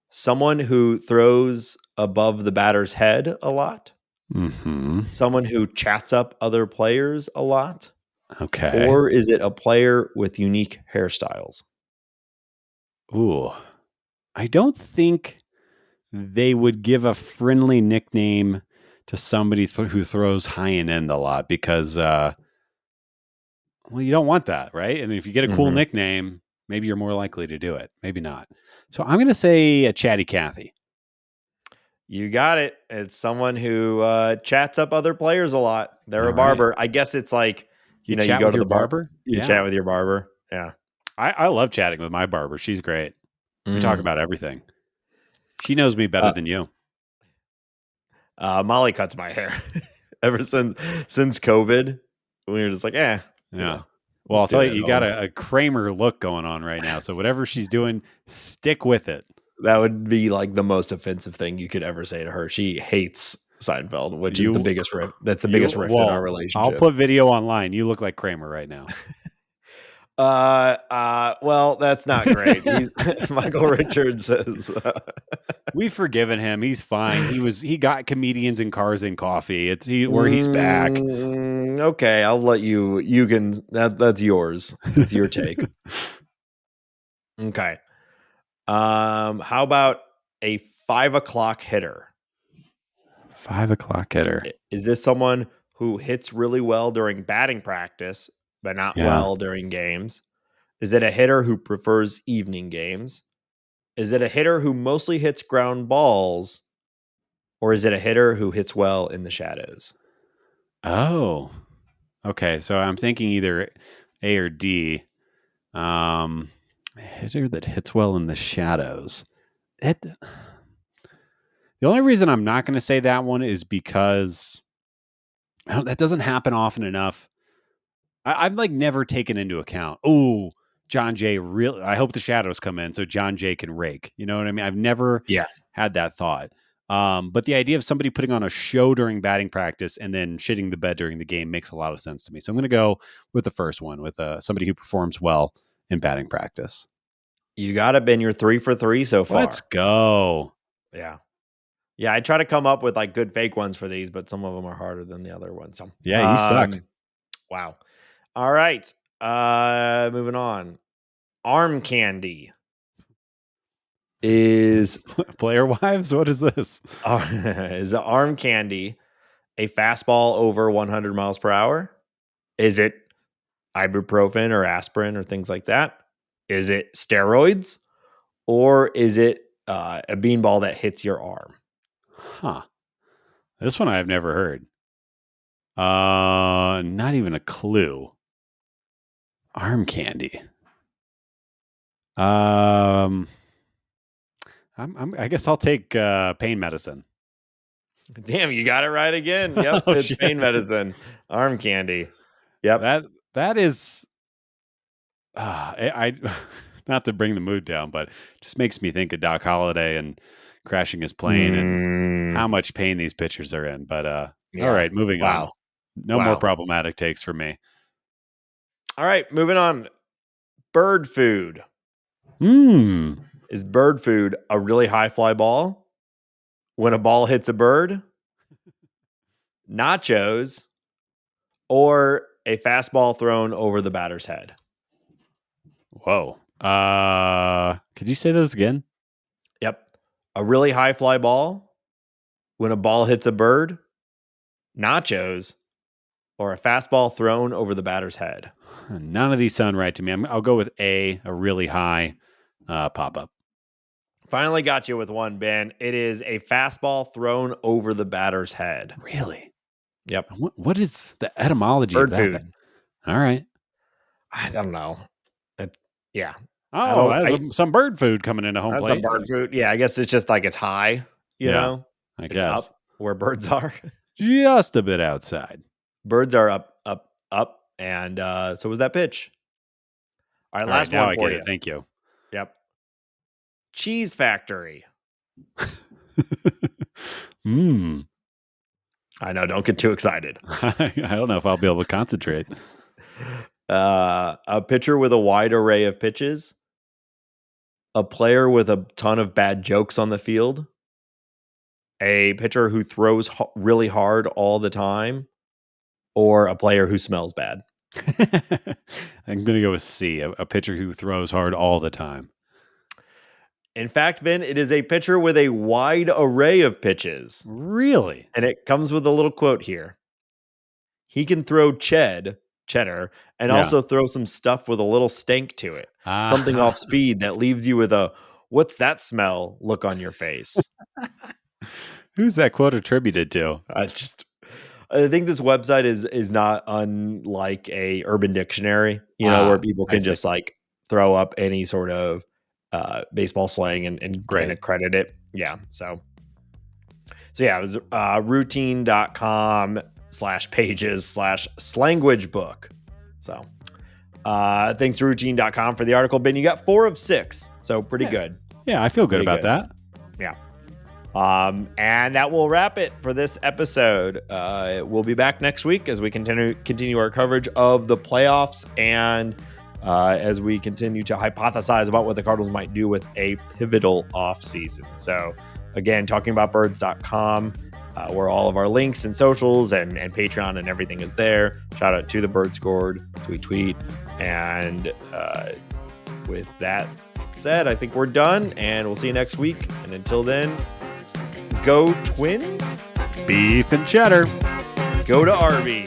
Someone who throws above the batter's head a lot. Mm-hmm. Someone who chats up other players a lot. Okay. Or is it a player with unique hairstyles? Ooh. I don't think they would give a friendly nickname to somebody who throws high and end a lot because, well, you don't want that, right? And if you get a cool nickname, maybe you're more likely to do it. Maybe not. So I'm going to say a Chatty Cathy. You got it. It's someone who chats up other players a lot. They're a barber. I guess it's like, you you go to the barber. You chat with your barber. Yeah. I love chatting with my barber. She's great. We talk about everything. She knows me better than you. Molly cuts my hair ever since COVID. We were just like, yeah. Well, I'll tell you, you got a Kramer look going on right now. So whatever she's doing, stick with it. That would be like the most offensive thing you could ever say to her. She hates Seinfeld, which is the biggest rift. That's the biggest rift in our relationship. I'll put video online. You look like Kramer right now. Well, that's not great. Michael Richards says we've forgiven him. He's fine. He got Comedians in Cars and Coffee. Where he's back. Okay, I'll let you. You can. That's yours. It's your take. Okay. How about a 5 o'clock hitter? 5 o'clock hitter. Is this someone who hits really well during batting practice, but not well during games? Is it a hitter who prefers evening games? Is it a hitter who mostly hits ground balls? Or is it a hitter who hits well in the shadows? Oh, okay. So I'm thinking either A or D. A hitter that hits well in the shadows. The only reason I'm not going to say that one is because that doesn't happen often enough. I've like never taken into account, John Jay really, I hope the shadows come in so John Jay can rake. You know what I mean? I've never had that thought. But the idea of somebody putting on a show during batting practice and then shitting the bed during the game makes a lot of sense to me. So I'm going to go with the first one, with somebody who performs well in batting practice. You got it, Ben. You're 3 for 3 so far. Let's go. Yeah. Yeah, I try to come up with like good fake ones for these, but some of them are harder than the other ones. So yeah, you suck. Wow. All right. Moving on. Arm candy is player wives. What is this? Is the arm candy a fastball over 100 miles per hour? Is it ibuprofen or aspirin or things like that? Is it steroids? Or is it a beanball that hits your arm? Huh. This one I've never heard. Not even a clue. Arm candy. I guess I'll take pain medicine. Damn, you got it right again. Yep, it's pain medicine. Arm candy. Yep. That is. I not to bring the mood down, but just makes me think of Doc Holliday and crashing his plane and how much pain these pitchers are in. But all right, moving on. No more problematic takes for me. All right, moving on. Bird food. Is bird food a really high fly ball? When a ball hits a bird? Nachos? Or a fastball thrown over the batter's head? Whoa. Could you say those again? Yep. A really high fly ball? When a ball hits a bird? Nachos? Or a fastball thrown over the batter's head? None of these sound right to me. I'll go with a really high pop-up. Finally got you with one, Ben. It is a fastball thrown over the batter's head. Really? Yep. What is the etymology bird of that? Food. All right. I don't know. Yeah. Oh, some bird food coming into home plate. Some bird food. Yeah, I guess it's just like it's high, you know? I guess. Up where birds are. Just a bit outside. Birds are up. And so was that pitch. All right, last one for you. Thank you. Yep. Cheese Factory. I know. Don't get too excited. I don't know if I'll be able to concentrate. A pitcher with a wide array of pitches. A player with a ton of bad jokes on the field. A pitcher who throws really hard all the time. Or a player who smells bad. I'm going to go with C, a pitcher who throws hard all the time. In fact, Ben, it is a pitcher with a wide array of pitches. Really? And it comes with a little quote here. He can throw cheddar, and also throw some stuff with a little stank to it. Something off speed that leaves you with a, what's that smell look on your face. Who's that quote attributed to? I think this website is not unlike a Urban Dictionary, where people can just like throw up any sort of baseball slang and accredit it. Yeah. So yeah, it was routine.com/pages/slanguage book. So thanks to routine.com for the article. Ben, you got 4 of 6. So pretty good. Yeah, I feel good about that. Yeah. And that will wrap it for this episode. We'll be back next week as we continue our coverage of the playoffs and as we continue to hypothesize about what the Cardinals might do with a pivotal offseason. So again, talkingaboutbirds.com, where all of our links and socials and Patreon and everything is there. Shout out to the Bird Scored, tweet. And with that said, I think we're done, and we'll see you next week. And until then, go Twins. Beef and cheddar. Go to Arby's.